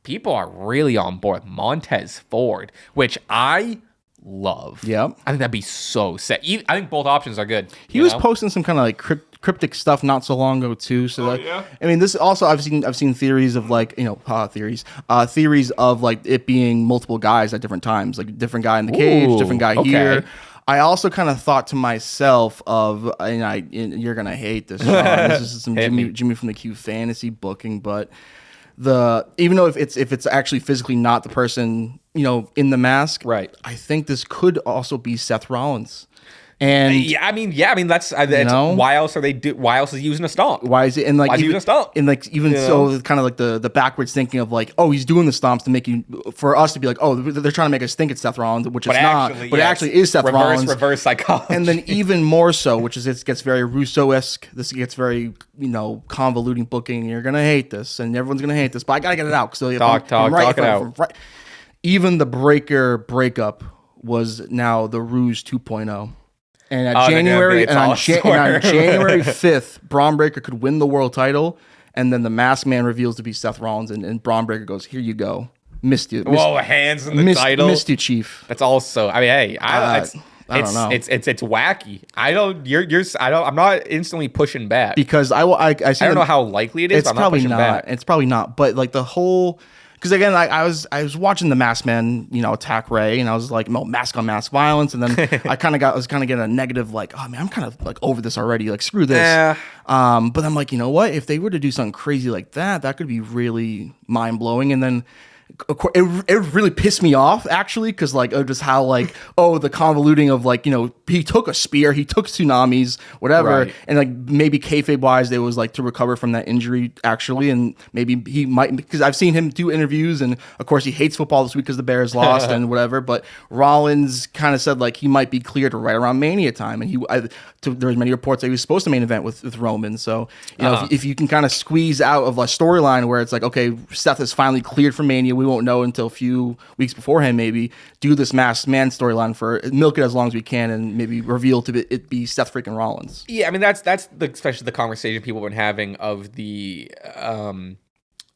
People are really on board. Montez Ford, which I love.
Yep.
I think that'd be so sick. I think both options are good.
He was posting some kind of like cryptic stuff not so long ago too. So I mean, this also I've seen theories of like theories of like it being multiple guys at different times, like different guy in the cage, different guy here. I also kind of thought to myself and you're gonna hate this, Sean. This is some Jimmy from the Q fantasy booking, but even though if it's actually physically not the person in the mask, right? I think this could also be Seth Rollins. And
I mean that's why else is he using a stomp?
Why is it and like
why is he using a stomp?
And like so kind of like the backwards thinking of like, oh, he's doing the stomps to make for us to be like, oh, they're trying to make us think it's Seth Rollins, which it's not, but it actually is Seth Rollins.
Reverse psychology.
And then even more so, which is it gets very Russo-esque. This gets very convoluting booking. You're gonna hate this, and everyone's gonna hate this, but I gotta get it out. So
talk it out.
Even the Breaker breakup was now the Ruse 2.0. And on January 5th, Braun Breaker could win the world title, and then the Masked Man reveals to be Seth Rollins, and Braun Breaker goes, "Here you go, missed you."
Whoa, hands in the title,
missed you, Chief.
That's also. I mean, hey,
I don't know.
It's wacky. I'm not instantly pushing back
because I don't
know how likely it is.
It's probably not. It's probably not. But like the whole. Because again, I was watching the Masked Man, attack Ray, and I was like, mask on mask violence, and then I was kind of getting a negative, like, oh man, I'm kind of like over this already, like screw this. But I'm like, you know what? If they were to do something crazy like that could be really mind blowing, and then. It really pissed me off actually because like just how like the convoluting of like he took a spear, he took tsunamis, whatever, and like maybe kayfabe wise they was like to recover from that injury actually, and maybe he might because I've seen him do interviews and of course he hates football this week because the Bears lost and whatever, but Rollins kind of said like he might be cleared right around Mania time, and there was many reports that he was supposed to main event with Roman, so if you can kind of squeeze out of a storyline where it's like okay Seth is finally cleared for Mania. We won't know until a few weeks beforehand. Maybe do this Masked Man storyline for milk it as long as we can, and maybe reveal it be Seth freaking Rollins.
Yeah, I mean that's especially the conversation people have been having of the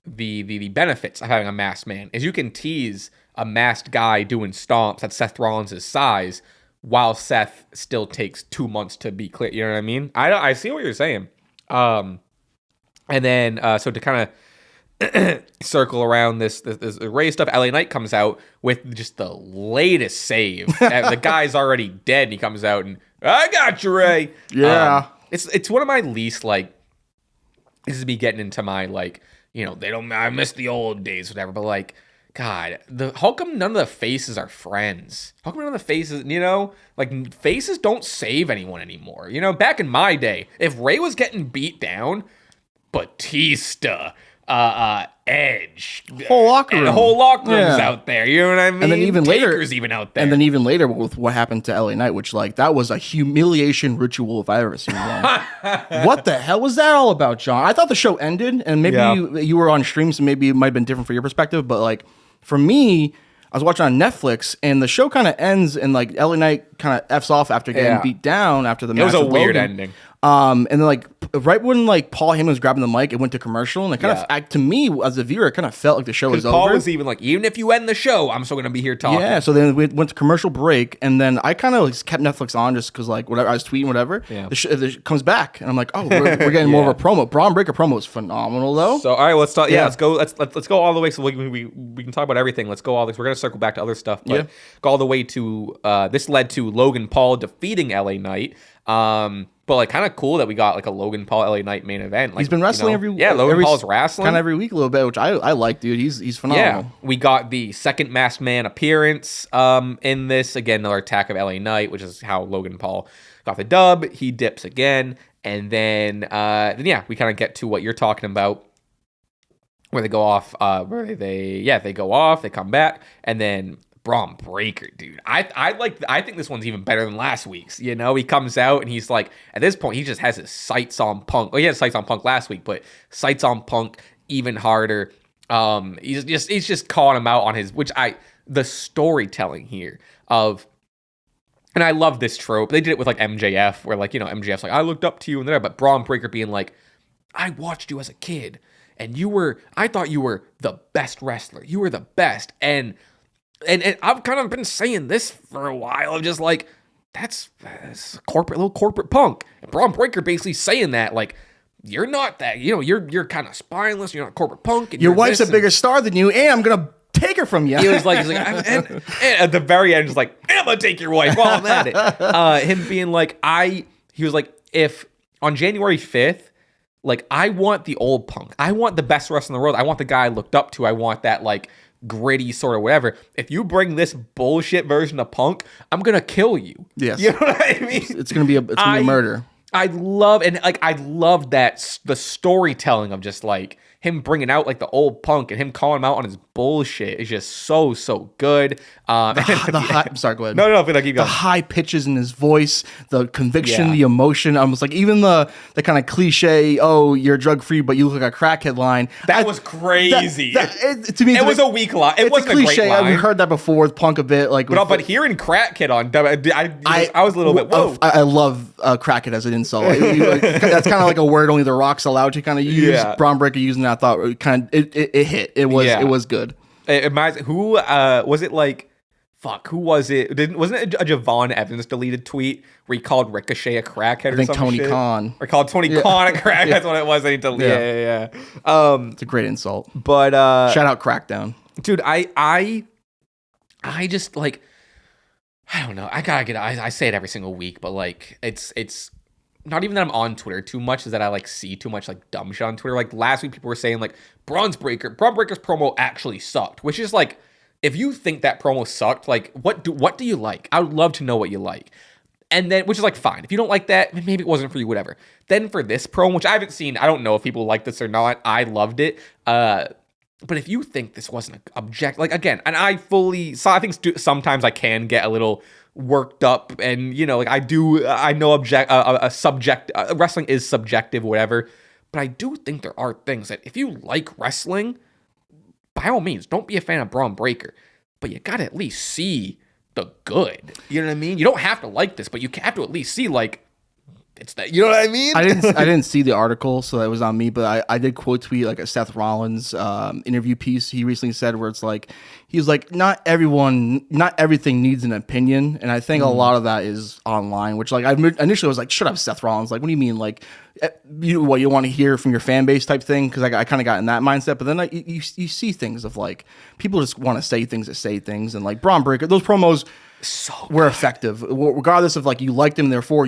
benefits of having a masked man is you can tease a masked guy doing stomps at Seth Rollins' size while Seth still takes 2 months to be clear. You know what I mean? I see what you're saying. And then so to kind of circle around this Ray stuff, LA Knight comes out with just the latest save. The guy's already dead, and he comes out and I got you, Ray.
Yeah,
it's one of my least like. This is me getting into my like they don't. I miss the old days, whatever. But like, God, how come none of the faces are friends? How come none of the faces, like faces don't save anyone anymore? Back in my day, if Ray was getting beat down, Batista. Edge,
Whole locker room.
and the whole locker room's out there. You know what I mean?
And then even
Taker's even out there.
And then even later with what happened to LA Knight, which like that was a humiliation ritual if I ever seen one. What the hell was that all about, John? I thought the show ended, and maybe you were on stream, so maybe it might have been different for your perspective. But like for me, I was watching on Netflix, and the show kind of ends, and like LA Knight kind of f's off after getting beat down after the match.
It was a
with
weird
Logan.
ending.
And then like right when like Paul Heyman was grabbing the mic, it went to commercial, and it kind of to me as a viewer, it kind of felt like the show was over.
Paul was even like, even if you end the show, I'm still gonna be here talking.
Yeah. So then we went to commercial break, and then I kind of like kept Netflix on just because like whatever I was tweeting, whatever. Yeah. The comes back, and I'm like, oh, we're getting more of a promo. Braun Breaker promo was phenomenal though.
So all right, let's talk. Yeah, let's go. Let's go all the way. So we can talk about everything. Let's go all this. We're gonna circle back to other stuff, but go all the way to this led to Logan Paul defeating LA Knight. But like kind of cool that we got like a Logan Paul LA Knight main event. Like,
he's been wrestling every
Logan Paul's wrestling
kind of every week a little bit, which I like, dude. He's phenomenal.
Yeah, we got the second Masked Man appearance in this, again another attack of LA Knight, which is how Logan Paul got the dub. He dips again, and then we kind of get to what you're talking about, where they go off, they go off, they come back, and then Braun Breaker, dude. I think this one's even better than last week's. You know, he comes out and he's like, at this point, he just has his sights on Punk. Well, he had sights on Punk last week, but sights on Punk even harder. He's just calling him out on the storytelling here of, and I love this trope. They did it with like MJF, where like, you know, MJF's like, I looked up to you and there, but Braun Breaker being like, I watched you as a kid and I thought you were the best wrestler. You were the best. And I've kind of been saying this for a while. I'm just like, that's little corporate punk. And Braun Breaker basically saying that, like, you're not that. You know, you're kind of spineless. You're not corporate punk. And
your wife's a bigger star than you, and I'm gonna take her from you.
He was like, and at the very end, he's like, I'm gonna take your wife while I'm at it. Him being like, he was like, if on January 5th, like, I want the old Punk. I want the best wrestler in the world. I want the guy I looked up to. I want that, like, gritty sort of whatever. If you bring this bullshit version of Punk, I'm gonna kill you.
Yes.
You know what I mean?
It's gonna be a murder.
I love that the storytelling of just like him bringing out like the old Punk and him calling him out on his bullshit is just so good.
I'm sorry, go ahead.
No, keep going.
The high pitches in his voice, the conviction, the emotion. I was like, even the kind of cliche, oh, you're drug free, but you look like a crackhead line.
That was crazy.
To me,
it was a weak line. It wasn't
a cliche.
A great line.
I've heard that before with Punk a bit. Like,
but hearing crackhead on, I was a little bit whoa.
I love crackhead as an insult. That's kind of like a word only the Rock's allowed to kind of use.
Yeah.
Braun Breaker using that, I thought it hit. It was good.
Who was it like? Fuck, who was it? Wasn't it a Javon Evans deleted tweet where he called Ricochet a crackhead?
I think
or some
Tony
shit?
Khan.
Or called Tony Khan a crackhead. That's what it was. Yeah.
It's a great insult.
But
shout out Crackdown,
dude. I just like, I don't know. I gotta get. I say it every single week, but like, it's not even that I'm on Twitter too much, is that I like see too much like dumb shit on Twitter. Like last week, people were saying like Braun Breaker's promo actually sucked, which is like, if you think that promo sucked, like what do you like? I would love to know what you like. And then, which is like fine. If you don't like that, maybe it wasn't for you, whatever. Then for this promo, which I haven't seen, I don't know if people like this or not. I loved it. But if you think this wasn't an object, like again, and I think sometimes I can get a little worked up, and you know, like I know wrestling is subjective, whatever. But I do think there are things that if you like wrestling, by all means, don't be a fan of Braun Breaker, but you gotta at least see the good. You know what I mean? You don't have to like this, but you have to at least see like it's that. You know what I mean?
I didn't see the article, so that was on me. But I did quote tweet like a Seth Rollins interview piece he recently said, where it's like he was like, not everything needs an opinion, and I think a lot of that is online. Which like I initially was like, shut up, Seth Rollins. Like, what do you mean? Like, you want to hear from your fan base type thing? Because I kind of got in that mindset. But then like, you see things of like people just want to say things to say things, and like Braun Breaker, those promos were effective, regardless of like you liked them. Therefore,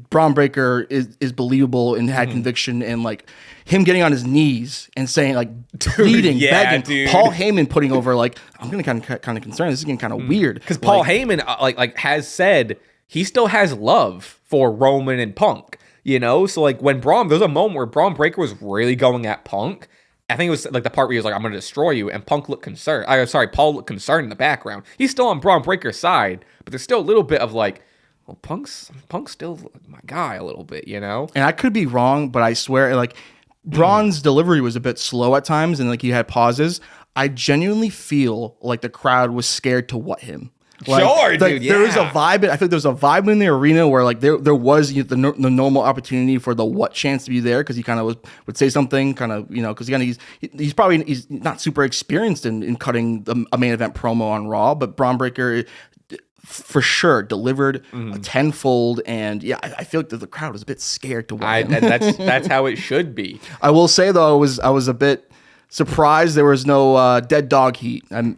Braun Breaker is believable and had conviction, and like him getting on his knees and saying like pleading, begging. Dude. Paul Heyman putting over like, I'm gonna kind of concerned. This is getting kind of weird
because Paul Heyman like has said he still has love for Roman and Punk. you know? So like when there was a moment where Braun Breaker was really going at Punk. I think it was like the part where he was like, I'm going to destroy you. And Punk looked concerned. Paul looked concerned in the background. He's still on Braun Breaker's side, but there's still a little bit of like, well, Punk's still my guy a little bit, you know?
And I could be wrong, but I swear, like, Braun's delivery was a bit slow at times, and like he had pauses. I genuinely feel like the crowd was scared to what him. Like,
Sure, dude.
There was a vibe. I think there was a vibe in the arena where like there was the normal opportunity for the what chance to be there, because he kind of would say something, kind of, you know, because again he's not super experienced in cutting a main event promo on Raw, but Braun Breaker for sure delivered a tenfold, and yeah, I feel like the crowd was a bit scared to watch him.
That's how it should be.
I will say though, I was a bit surprised there was no dead dog heat. I'm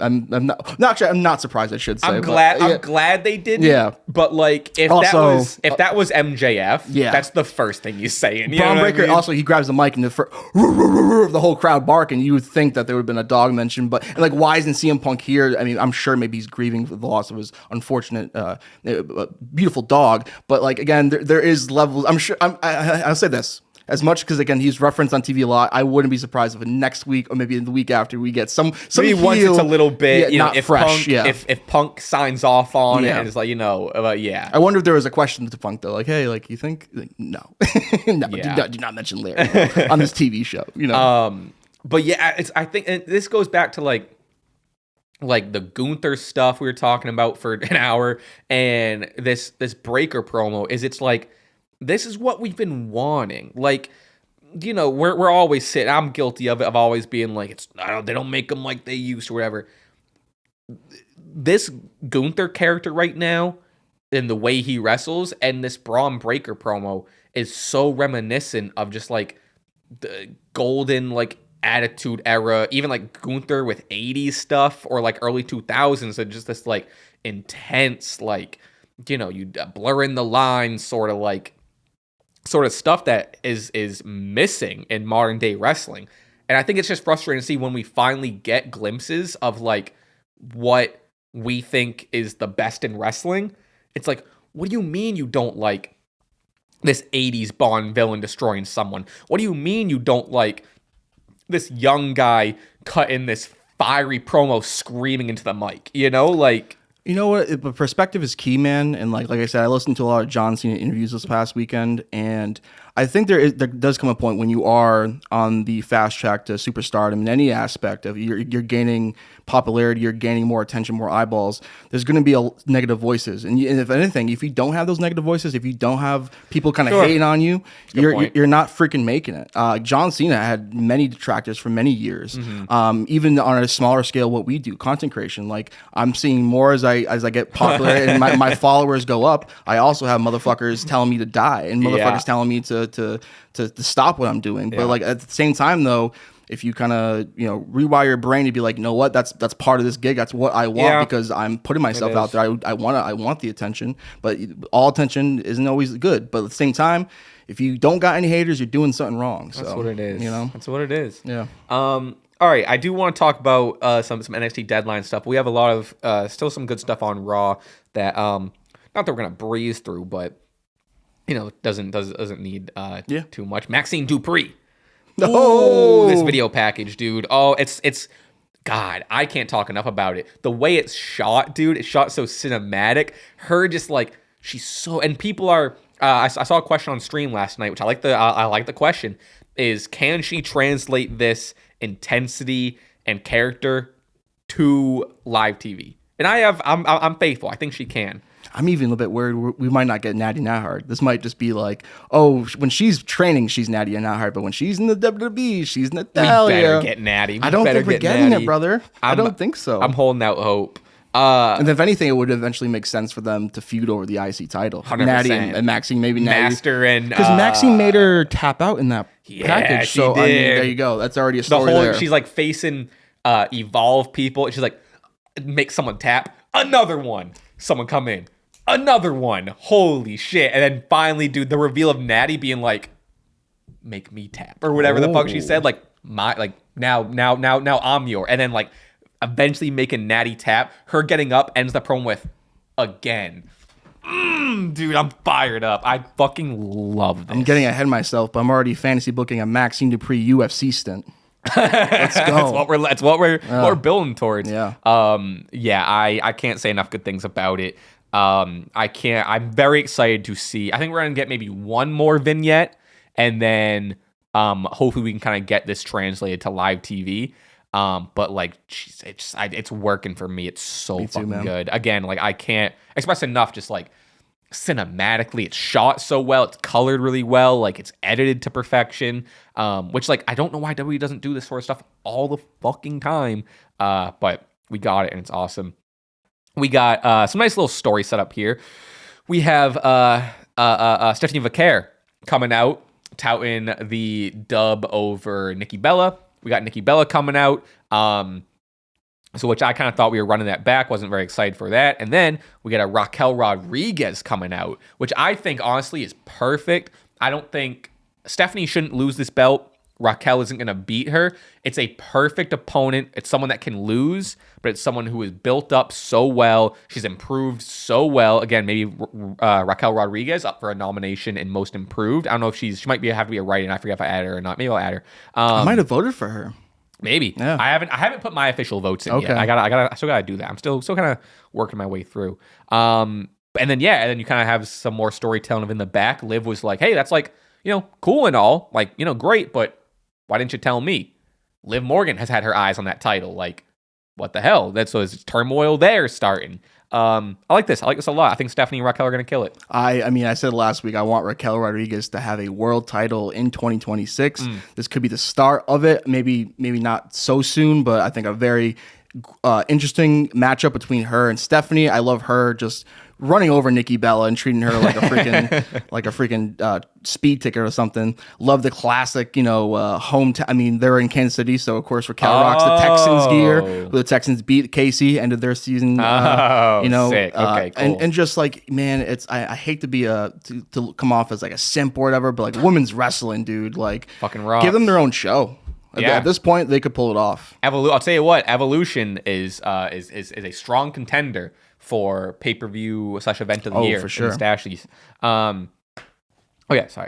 not surprised, I should say.
I'm glad they didn't.
Yeah.
But like if that was MJF,
yeah,
that's the first thing you say. And
Braun Breaker, I mean? Also, he grabs the mic and the whole crowd barking. You would think that there would have been a dog mention, but and like, why isn't CM Punk here? I mean, I'm sure maybe he's grieving for the loss of his unfortunate, beautiful dog. But like, again, there is levels. I'm sure. I'll say this. As much, because again, he's referenced on TV a lot. I wouldn't be surprised if next week or maybe in the week after we get some
maybe once it's a little bit, you know,
not fresh.
Punk, if Punk signs off on it and it's like, you know, yeah.
I wonder if there was a question to Punk though, like, hey, like, you think? Like, no, no, do not mention Larry on this TV show, you know.
But yeah, I think and this goes back to like the Gunther stuff we were talking about for an hour, and this Breaker promo it's like, this is what we've been wanting. Like, you know, we're always sitting. I'm guilty of it, of always being like, they don't make them like they used to, or whatever. This Gunther character right now, and the way he wrestles, and this Braun Breaker promo is so reminiscent of just like the golden like Attitude Era, even like Gunther with 80s stuff, or like early 2000s, and just this like intense, like, you know, you blurring the lines sort of stuff that is missing in modern day wrestling. And I think it's just frustrating to see when we finally get glimpses of like what we think is the best in wrestling. It's like, what do you mean you don't like this 80s Bond villain destroying someone? What do you mean you don't like this young guy cutting this fiery promo screaming into the mic? You know, like,
you know what? But perspective is key, man. And like I said, I listened to a lot of John Cena interviews this past weekend, and I think there does come a point when you are on the fast track to superstardom in any aspect of you're gaining popularity, you're gaining more attention, more eyeballs. There's going to be negative voices, and if anything, if you don't have those negative voices, if you don't have people kind of hating on you, you're not freaking making it. John Cena had many detractors for many years, even on a smaller scale. What we do, content creation, like I'm seeing more as I get popular and my followers go up. I also have motherfuckers telling me to die, and motherfuckers telling me to stop what I'm doing. But like at the same time though, if you kind of, you know, rewire your brain to be like, you know what, that's part of this gig. That's what I want because I'm putting myself out there. I want the attention, but all attention isn't always good. But at the same time, if you don't got any haters, you're doing something wrong. So,
that's what it is.
You know,
that's what it is.
Yeah.
All right, I do want to talk about some NXT deadline stuff. We have a lot of still some good stuff on Raw that not that we're gonna breeze through, but you know, doesn't need too much. Maxine Dupree. Oh, this video package, dude. Oh, it's God, I can't talk enough about it. The way it's shot, dude, it's shot so cinematic. Her just like, she's so, and people are. I saw a question on stream last night, which I like the question. Is, can she translate this intensity and character to live TV? And I'm faithful. I think she can.
I'm even a little bit worried we might not get Natty Nathard. This might just be like, oh, when she's training, she's Natty Nathard, but when she's in the WWE, she's Natalya.
We better get Natty.
I don't think we're getting it, brother. I don't think so.
I'm holding out hope.
And if anything, it would eventually make sense for them to feud over the IC title.
100%.
Natty and Maxine, maybe Natty.
Master and...
Because Maxine made her tap out in that package. So,
did.
I mean, there you go. That's already a story there.
She's like facing Evolve people. And she's like, make someone tap. Another one. Someone come in. Another one. Holy shit. And then finally, dude, the reveal of Natty being like, make me tap. Or whatever the fuck she said. Like, now I'm your. And then like, eventually making Natty tap. Her getting up ends the promo with, again. Dude, I'm fired up. I fucking love this.
I'm getting ahead of myself, but I'm already fantasy booking a Maxime Dupree UFC stint. Let's go.
That's what we're building towards.
Yeah.
I can't say enough good things about it. I'm very excited to see. I think we're gonna get maybe one more vignette, and then hopefully we can kind of get this translated to live TV. But like, geez, it's working for me. It's so fucking good. Again, like I can't express enough. Just like cinematically, it's shot so well. It's colored really well. Like it's edited to perfection. Which like I don't know why WWE doesn't do this sort of stuff all the fucking time. But we got it and it's awesome. We got some nice little story set up here. We have Stephanie Vaquer coming out, touting the dub over Nikki Bella. We got Nikki Bella coming out. So which I kind of thought we were running that back. Wasn't very excited for that. And then we got a Raquel Rodriguez coming out, which I think honestly is perfect. I don't think Stephanie shouldn't lose this belt. Raquel isn't going to beat her. It's a perfect opponent. It's someone that can lose, but it's someone who is built up so well. She's improved so well. Again, maybe Raquel Rodriguez up for a nomination in Most Improved. I don't know if she might have to be a write-in. I forget if I add her or not. Maybe I'll add her.
I might have voted for her.
Maybe.
Yeah.
I haven't put my official votes in yet. I still gotta do that. I'm still kind of working my way through. And then you kind of have some more storytelling of in the back. Liv was like, hey, that's like, cool and all, like, great, but why didn't you tell me? Liv Morgan has had her eyes on that title. Like, what the hell? That's there's turmoil there starting. I like this. I like this a lot. I think Stephanie and Raquel are going to kill it.
I said last week, I want Raquel Rodriguez to have a world title in 2026. This could be the start of it. Maybe not so soon, but I think a very interesting matchup between her and Stephanie. I love her just running over Nikki Bella and treating her like a freaking speed ticket or something. Love the classic, home. They're in Kansas City, so of course Raquel rocks the Texans gear. Where the Texans beat Casey, ended their season.
Sick. Okay, cool.
And just like, man, I hate to be to come off as like a simp or whatever, but like women's wrestling, dude, like
fucking rocks.
Give them their own show.
Yeah.
At this point, they could pull it off.
I'll tell you what, Evolution is a strong contender for pay-per-view / event of the year
for sure.
in Staches. I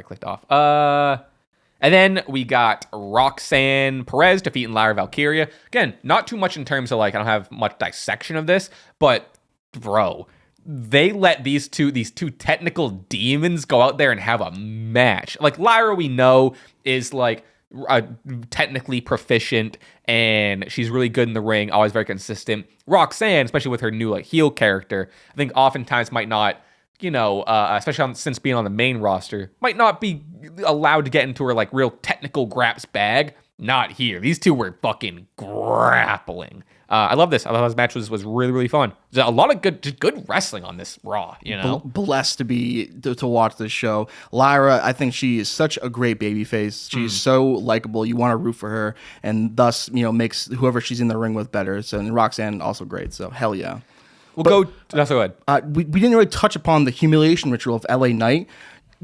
clicked off. And then we got Roxanne Perez defeating Lyra Valkyria. Again, not too much in terms of like, I don't have much dissection of this, but bro, they let these two technical demons go out there and have a match. Like Lyra, we know is like technically proficient and she's really good in the ring, always very consistent. Roxanne, especially with her new like heel character, I think oftentimes might not, especially since being on the main roster, might not be allowed to get into her like real technical graps bag. Not here. These two were fucking grappling. I love this. I thought this match was really, really fun. There's a lot of good wrestling on this Raw,
Blessed to watch this show. Lyra, I think she is such a great babyface. She's so likable. You want to root for her, and thus, makes whoever she's in the ring with better. So, and Roxanne also great. So, hell yeah.
That's so good.
We didn't really touch upon the humiliation ritual of LA Knight.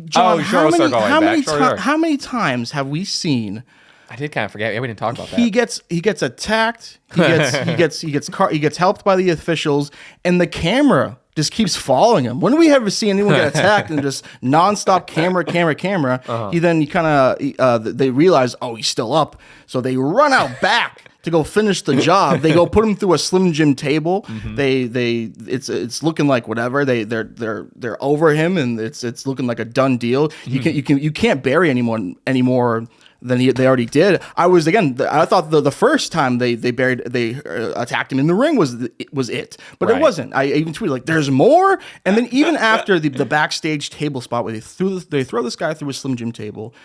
John,
how
many times have we seen?
I did kind of forget. Yeah, we didn't talk about that.
He gets attacked. He gets helped by the officials, and the camera just keeps following him. When do we ever see anyone get attacked and just nonstop camera? They realize, oh, he's still up, so they run out back to go finish the job. They go put him through a Slim Jim table. It's looking like whatever. They're over him, and it's looking like a done deal. You can't bury anymore than they already did. I thought the first time they attacked him in the ring was it, but right. It wasn't. I even tweeted like, "There's more." And then even after the backstage table spot where they throw this guy through a Slim Jim table,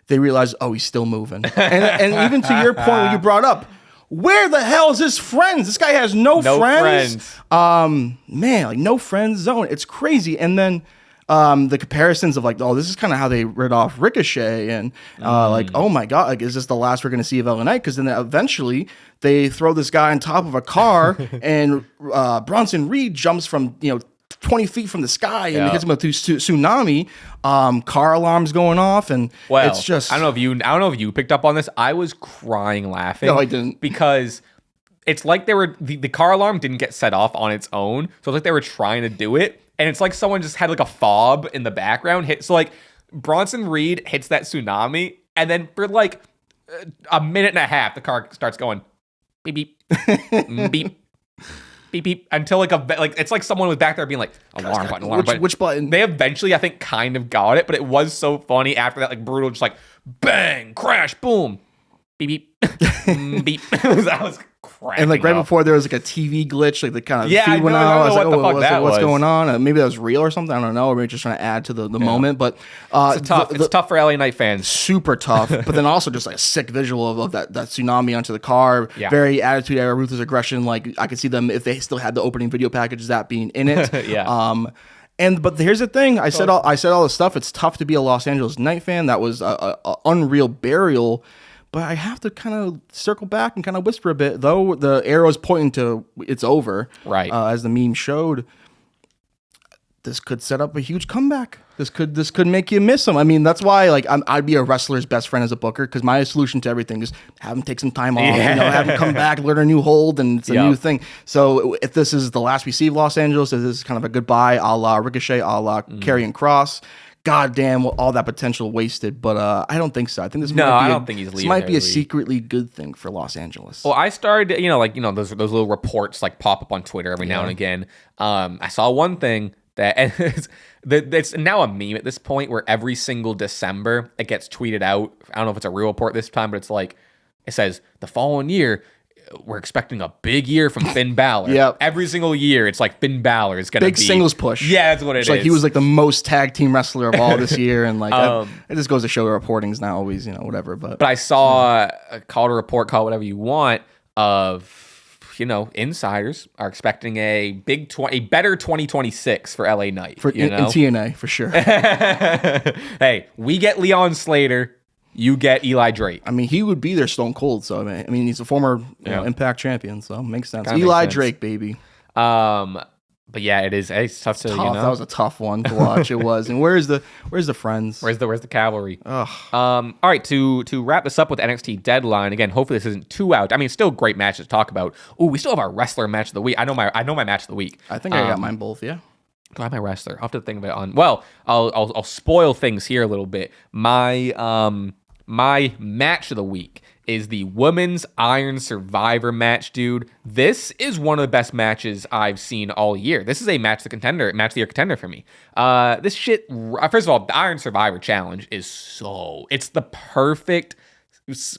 they realize, oh, he's still moving. And even to your point, when you brought up, where the hell is his friends? This guy has no friends. Man, like no friends zone. It's crazy. And then the comparisons of like, oh, this is kind of how they rid off Ricochet, and like, oh my god, like, is this the last we're going to see of LA Knight? Because then eventually they throw this guy on top of a car, and Bronson Reed jumps from 20 feet from the sky and hits him with a tsunami. Car alarms going off, and it's just
I don't know if you picked up on this. I was crying laughing.
No, I didn't,
because it's like they were the car alarm didn't get set off on its own, so it's like they were trying to do it. and it's like someone just had like a fob in the background hit. So like Bronson Reed hits that tsunami, and then for like a minute and a half, the car starts going beep beep beep beep beep until like it's like someone was back there being like alarm button.
Which button?
They eventually, I think, kind of got it, but it was so funny after that, like brutal, just like bang, crash, boom, beep beep beep. That was cracking
and like right
up.
before there was like a TV glitch, like the kind of
Yeah,
feed went
I
out. I
don't
was
know
like,
what the fuck that
what's
was.
going on? Maybe that was real or something. I don't know. Or maybe just trying to add to the moment. But
It's tough for LA Knight fans.
super tough. But then also just like a sick visual of that tsunami onto the car.
Yeah.
Very attitude era, ruthless aggression. Like I could see them if they still had the opening video packages that being in it.
Yeah.
But here's the thing. I said all this stuff. It's tough to be a Los Angeles Knight fan. That was a unreal burial. But I have to kind of circle back and kind of whisper a bit, though the arrow's pointing to it's over.
Right.
As the meme showed, this could set up a huge comeback. This could make you miss him. I mean, that's why like I'd be a wrestler's best friend as a booker, because my solution to everything is have him take some time off, have him come back, learn a new hold, and it's a new thing. So if this is the last we see of Los Angeles, this is kind of a goodbye, a la Ricochet, a la Karrion Kross. God damn, all that potential wasted. But I don't think so. I think this
don't think he's leaving.
This might be a
early.
secretly good thing for Los Angeles.
Well, I started, those little reports like pop up on Twitter every now and again. I saw one thing that it's now a meme at this point where every single December it gets tweeted out. I don't know if it's a real report this time, but it's like, it says the following year, we're expecting a big year from Finn Balor.
Yep.
Every single year, it's like Finn Balor is going to be...
Big singles push.
Yeah, that's what it is.
Like he was like the most tag team wrestler of all this year. And like, it just goes to show the reporting's not always, whatever. But
I saw a call to report, call whatever you want, of... insiders are expecting a better 2026 for LA Knight.
in TNA, for sure.
Hey, we get Leon Slater. You get Eli Drake.
I mean, he would be their Stone Cold. So, I mean he's a former Impact champion. So, it makes sense.
Kinda
Eli
makes sense.
Drake, baby.
But yeah, it's tough to,
That was a tough one to watch. It was. And where's the friends?
Where's the cavalry?
Ugh.
All right, to wrap this up with NXT Deadline, again, hopefully this isn't too out. I mean, still great matches to talk about. Ooh, we still have our wrestler match of the week. I know my match of the week.
I think I got mine both, yeah.
Do I have my wrestler? I'll have to think of it on. Well, I'll spoil things here a little bit. My match of the week is the Women's Iron Survivor match, dude. This is one of the best matches I've seen all year. This is a match of the year contender for me. This shit, first of all, the Iron Survivor Challenge it's the perfect,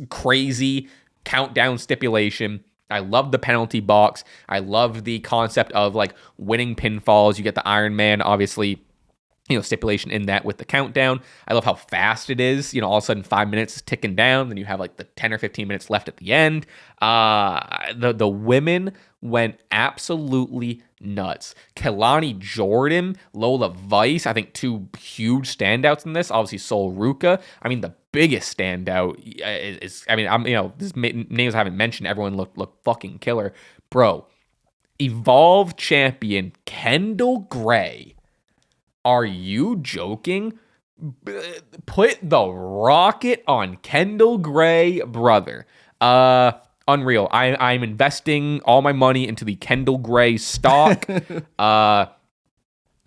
crazy countdown stipulation. I love the penalty box. I love the concept of like winning pinfalls. You get the Iron Man, obviously, stipulation in that with the countdown. I love how fast it is. All of a sudden 5 minutes is ticking down. Then you have like the 10 or 15 minutes left at the end. The women went absolutely nuts. Kelani Jordan, Lola Vice, I think two huge standouts in this. Obviously Sol Ruka. I mean, the biggest standout is this names I haven't mentioned. Everyone looked fucking killer. Bro, Evolve champion Kendall Gray. Are you joking? Put the rocket on Kendall Gray, brother. Unreal. I'm investing all my money into the Kendall Gray stock. I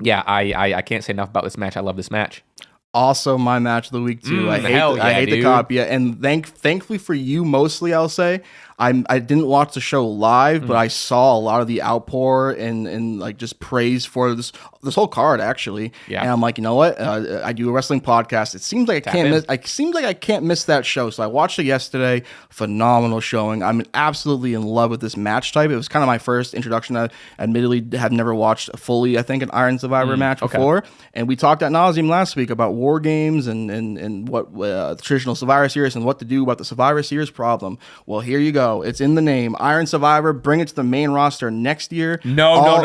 can't say enough about this match. I love this match.
Also my match of the week too. I hate the copy. And thankfully for you, mostly I'll say, I didn't watch the show live, but I saw a lot of the outpour and like just praise for this whole card actually. Yeah. And I'm like, you know what? I do a wrestling podcast. It seems like I can't miss that show. So I watched it yesterday. Phenomenal showing. I'm absolutely in love with this match type. It was kind of my first introduction. I admittedly have never watched fully, I think, an Iron Survivor match before. And we talked ad nauseum last week about War Games and what the traditional Survivor Series and what to do about the Survivor Series problem. Well, here you go. It's in the name. Iron Survivor. Bring it to the main roster next year.
No.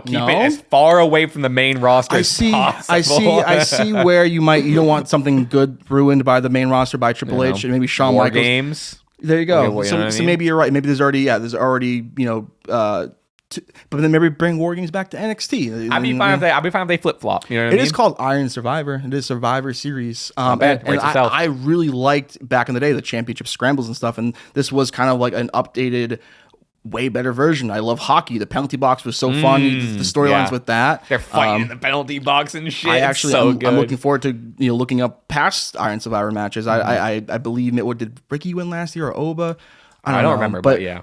Keep it as far away from the main roster as possible.
I see where you don't want something good ruined by the main roster by Triple H and maybe Shawn
War
Michaels.
Games.
There you go. So maybe you're right. Maybe there's already but then maybe bring War Games back to NXT.
I'd be fine if they flip flop. You know what I mean?
It is called Iron Survivor. It is Survivor Series.
I
really liked back in the day the championship scrambles and stuff. And this was kind of like an updated way better version. I love hockey. The penalty box was so fun. The storylines with that.
They're fighting in the penalty box and shit.
I'm looking forward to looking up past Iron Survivor matches. I believe what did Ricky win last year or Oba? I don't remember, but yeah.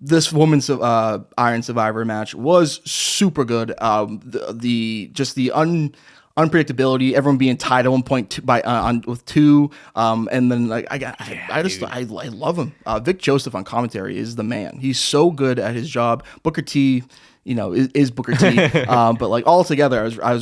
This women's Iron Survivor match was super good. The unpredictability, everyone being tied at one point with two, and then I love him. Vic Joseph on commentary is the man. He's so good at his job. Booker T, is Booker T. But like all together, I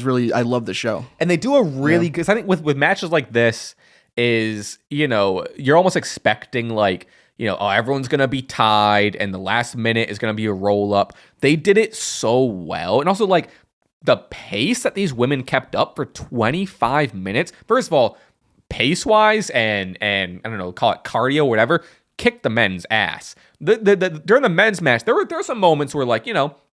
love the show.
And they do a really good. I think with matches like this is you're almost expecting like. Everyone's going to be tied and the last minute is going to be a roll up. They did it so well. And also like the pace that these women kept up for 25 minutes. First of all, pace wise and I don't know, call it cardio or whatever, kicked the men's ass. During the men's match, there were some moments where like,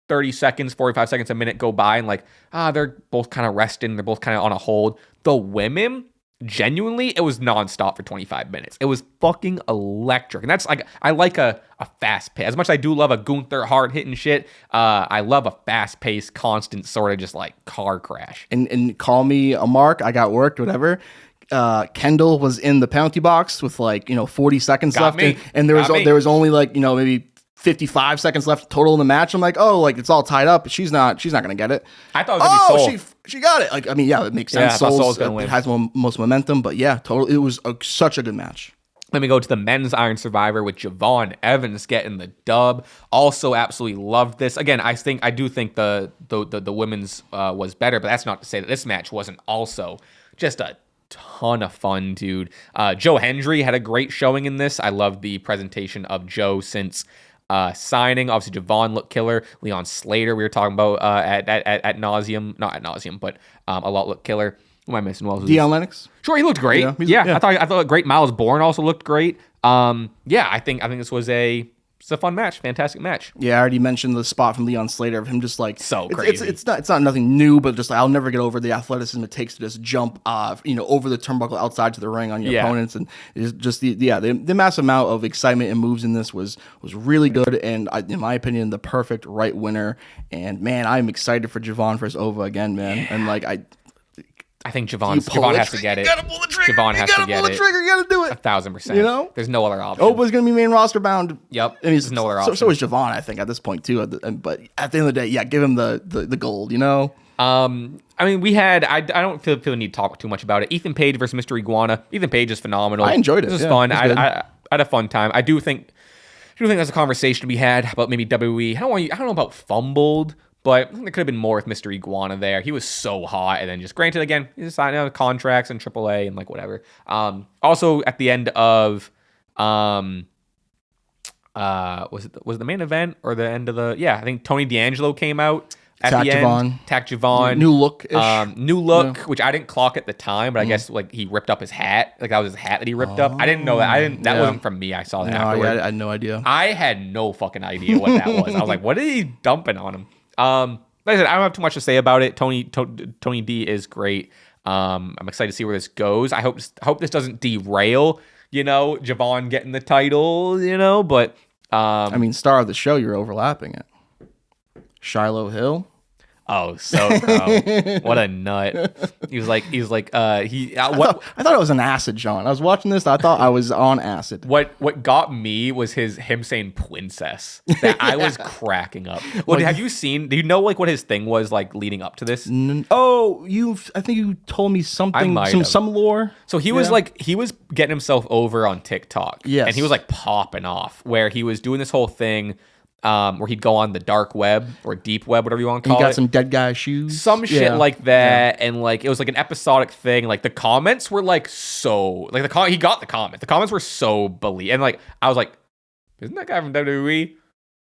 30 seconds, 45 seconds, a minute go by and like, they're both kind of resting. They're both kind of on a hold. The women, genuinely, it was nonstop for 25 minutes. It was fucking electric. And that's like, I like a fast pace. As much as I do love a Gunther hard hitting shit, I love a fast paced, constant sort of just like car crash.
And call me a mark. I got worked, whatever. Kendall was in the penalty box with 40 seconds left. And there was only maybe 55 seconds left total in the match. I'm like, it's all tied up. She's not gonna get it.
I thought it was gonna be Soul.
She got it. It makes sense. Soul's gonna has most momentum, but yeah, totally. It was such a good match.
Let me go to the men's Iron Survivor with Javon Evans getting the dub. Also, absolutely loved this. Again, I do think the women's was better, but that's not to say that this match wasn't also just a ton of fun, dude. Joe Hendry had a great showing in this. I love the presentation of Joe since signing. Obviously, Javon looked killer. Leon Slater, we were talking about at nauseum, not at nauseum, but a lot looked killer. Who am I missing?
Deion Lennox.
Sure, he looked great. Yeah. I thought great. Miles Bourne also looked great. I think this was a fun match, fantastic match.
Yeah, I already mentioned the spot from Leon Slater of him just like
so crazy.
It's not nothing new, but just I'll never get over the athleticism it takes to just jump over the turnbuckle outside to the ring on your opponents, and it's just the massive amount of excitement and moves in this was really good, and in my opinion, the perfect right winner. And man, I'm excited for Javon versus Ova again, man. And
I think Javon has to get it.
You gotta pull the trigger.
Javon has to get it.
You gotta do it.
1,000%. There's no other option.
Ova's gonna be main roster bound.
Yep. There's no other option.
So is Javon, I think, at this point too. But at the end of the day, give him the gold.
We had. I don't feel the need to talk too much about it. Ethan Page versus Mr. Iguana. Ethan Page is phenomenal.
I enjoyed it.
This was fun. I had a fun time. I do think there's a conversation to be had about maybe WWE. I don't know about fumbled. But there could have been more with Mr. Iguana there. He was so hot. And then just granted, again, he's signing out contracts in AAA and whatever. Also, at the end of, was it the main event or the end of I think Tony D'Angelo came out at the end. Tack Javon.
New look-ish.
New look, which I didn't clock at the time, but I guess he ripped up his hat. That was his hat that he ripped up. I didn't know that. That wasn't from me. I saw that afterwards.
I had no idea.
I had no fucking idea what that was. I was like, what is he dumping on him? Like I said, I don't have too much to say about it. Tony D is great. I'm excited to see where this goes. I hope this doesn't derail, Javon getting the title, but
star of the show, you're overlapping it. Shiloh Hill.
Oh, so bro. What a nut. He was like, I
thought it was an acid, John. I was watching this. I thought I was on acid.
What got me was him saying princess. That I was cracking up. Do you know what his thing was like leading up to this?
I think you told me something, some lore.
So he was he was getting himself over on TikTok.
Yes.
And he was popping off where he was doing this whole thing. Where he'd go on the dark web or deep web, whatever you want to call it.
He got some dead guy shoes.
Some shit like that. Yeah. And it was an episodic thing. The comments were so... he got the comment. The comments were so believable. And I was like, isn't that guy from WWE?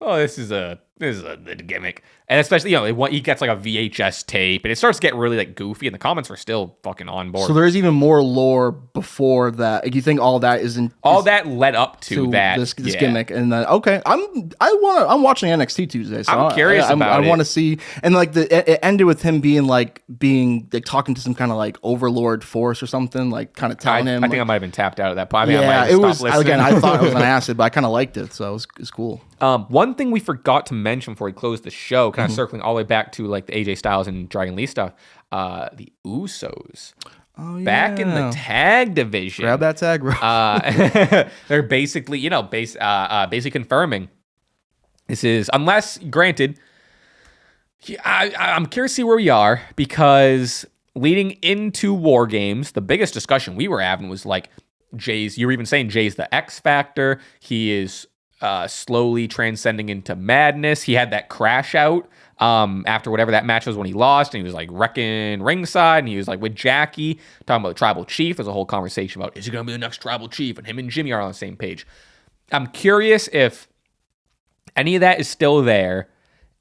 Oh, this is a this is a gimmick. And especially, he gets like a VHS tape and it starts to get really like goofy and the comments are still fucking on board.
So there's even more lore before that. Like, you think all that
that led up to that
this gimmick, and then I'm watching NXT Tuesday, so
I'm curious about it.
I want to see, and like it ended with him being like talking to some kind of like overlord force or something, like kind of telling him.
I think I might have been tapped out at that point.
It was again. I thought it was on acid, but I kind of liked it, so it was cool.
One thing we forgot to mention before we closed the show, kind of circling all the way back to like the AJ Styles and Dragon Lee stuff, the Usos. Oh, yeah. Back in the tag division.
Grab that tag, bro.
They're basically, basically confirming this is, unless, granted, I'm curious to see where we are, because leading into War Games, the biggest discussion we were having was like, you were even saying Jay's the X Factor. He is slowly transcending into madness. He had that crash out after whatever that match was when he lost, and he was like wrecking ringside, and he was like with Jackie talking about the Tribal Chief. There's a whole conversation about, is he gonna be the next Tribal Chief, and him and Jimmy are on the same page. I'm curious if any of that is still there,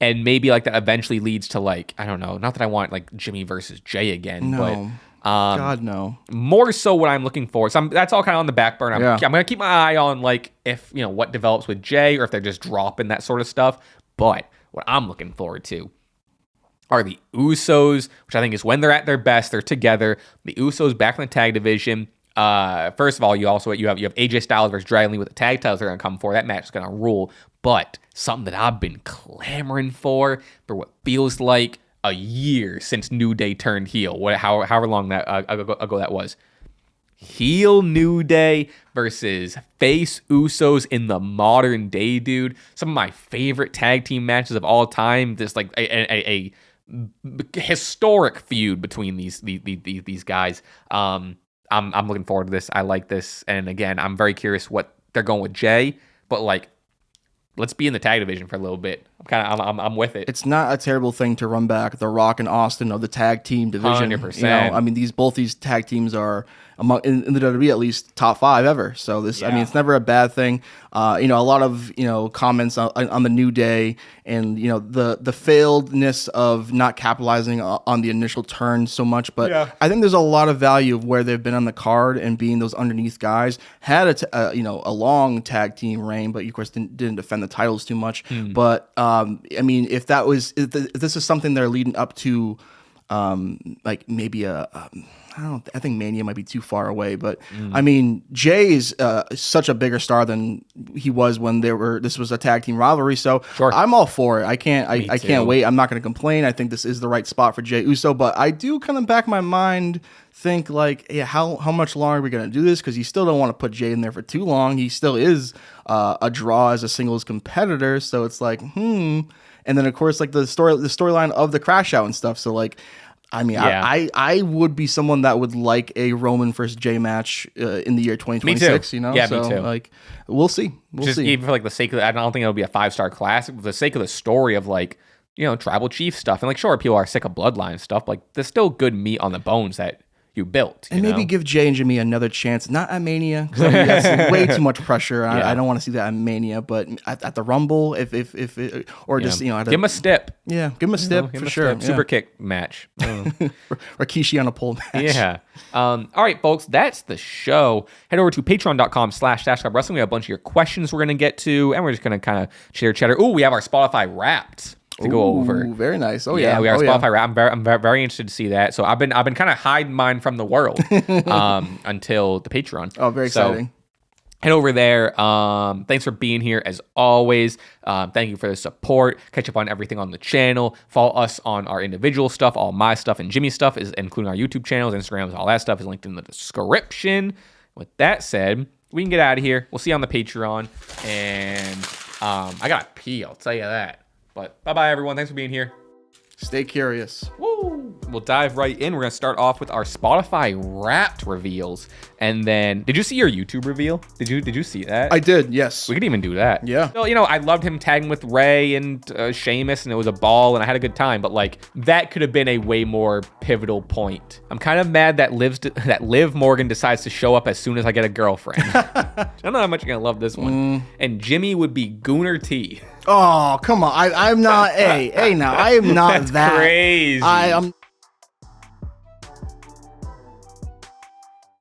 and maybe like that eventually leads to like, I don't know, not that I want like Jimmy versus Jay again, but
God, no.
More so what I'm looking for. So that's all kind of on the back burner. I'm going to keep my eye on like if, what develops with Jay, or if they're just dropping that sort of stuff. But what I'm looking forward to are the Usos, which I think is when they're at their best. They're together. The Usos back in the tag division. First of all, you have AJ Styles versus Dragon Lee with the tag titles they're going to come for. That match is going to rule. But something that I've been clamoring for what feels like a year since New Day turned heel. However long that ago that was. Heel New Day versus face Usos in the modern day, dude. Some of my favorite tag team matches of all time. There's like a historic feud between these guys. I'm looking forward to this. I like this, and again, I'm very curious what they're going with Jay. But like, let's be in the tag division for a little bit. I'm with it.
It's not a terrible thing to run back The Rock and Austin of the tag team division.
100%.
I mean, both these tag teams are in the WWE at least top 5 ever. So this, I mean, it's never a bad thing. A lot of comments on the New Day and the failedness of not capitalizing on the initial turn so much. But I think there's a lot of value of where they've been on the card and being those underneath guys. Had a long tag team reign, but of course didn't defend the titles too much. But I mean, if this is something they're leading up to, like maybe I think Mania might be too far away, but I mean, Jay is such a bigger star than he was when this was a tag team rivalry. So I'm all for it. I can't wait. I'm not going to complain. I think this is the right spot for Jay Uso, but I do kind of back of my mind think like, how much longer are we going to do this? Because you still don't want to put Jay in there for too long. He still is a draw as a singles competitor. So it's like, And then of course, like the storyline of the crash out and stuff. So like, I mean, I would be someone that would like a Roman versus Jay match in the year 2026.
Me too. Yeah,
so,
me too.
Like, we'll see.
Just even for like the sake of, I don't think it'll be a 5-star classic. For the sake of the story of like, Tribal Chief stuff, and like, sure, people are sick of Bloodline stuff. But like, there's still good meat on the bones that you built.
And maybe give Jay and Jimmy another chance, not at Mania, because that's way too much pressure. I don't want to see that at Mania, but at the Rumble, if just
give him a step.
Yeah, give him a step for sure.
Yeah. Super kick match.
Rikishi on a pole match.
Yeah. All right, folks, that's the show. Head over to patreon.com/Stache Club Wrestling. We have a bunch of your questions we're gonna get to, and we're just gonna kind of chitter chatter. Ooh, we have our Spotify Wrapped to go over.
Very nice.
We are Spotify Wrapped. I'm very interested to see that. So I've been kind of hiding mine from the world until the Patreon.
Oh, very exciting.
Head over there. Thanks for being here as always. Thank you for the support. Catch up on everything on the channel. Follow us on our individual stuff. All my stuff and Jimmy's stuff, including our YouTube channels, Instagrams, all that stuff is linked in the description. With that said, we can get out of here. We'll see you on the Patreon. And I got to pee, I'll tell you that. But bye-bye, everyone. Thanks for being here.
Stay curious.
Woo! We'll dive right in. We're going to start off with our Spotify Wrapped reveals. And then, did you see your YouTube reveal? Did you see that?
I did, yes.
We could even do that.
Yeah.
So, I loved him tagging with Ray and Sheamus, and it was a ball, and I had a good time. But, like, that could have been a way more pivotal point. I'm kind of mad that Liv Morgan decides to show up as soon as I get a girlfriend. I don't know how much you're going to love this one. And Jimmy would be Gooner T.
Oh, come on. I'm not, hey, now, I am not
That's
that.
crazy.
I'm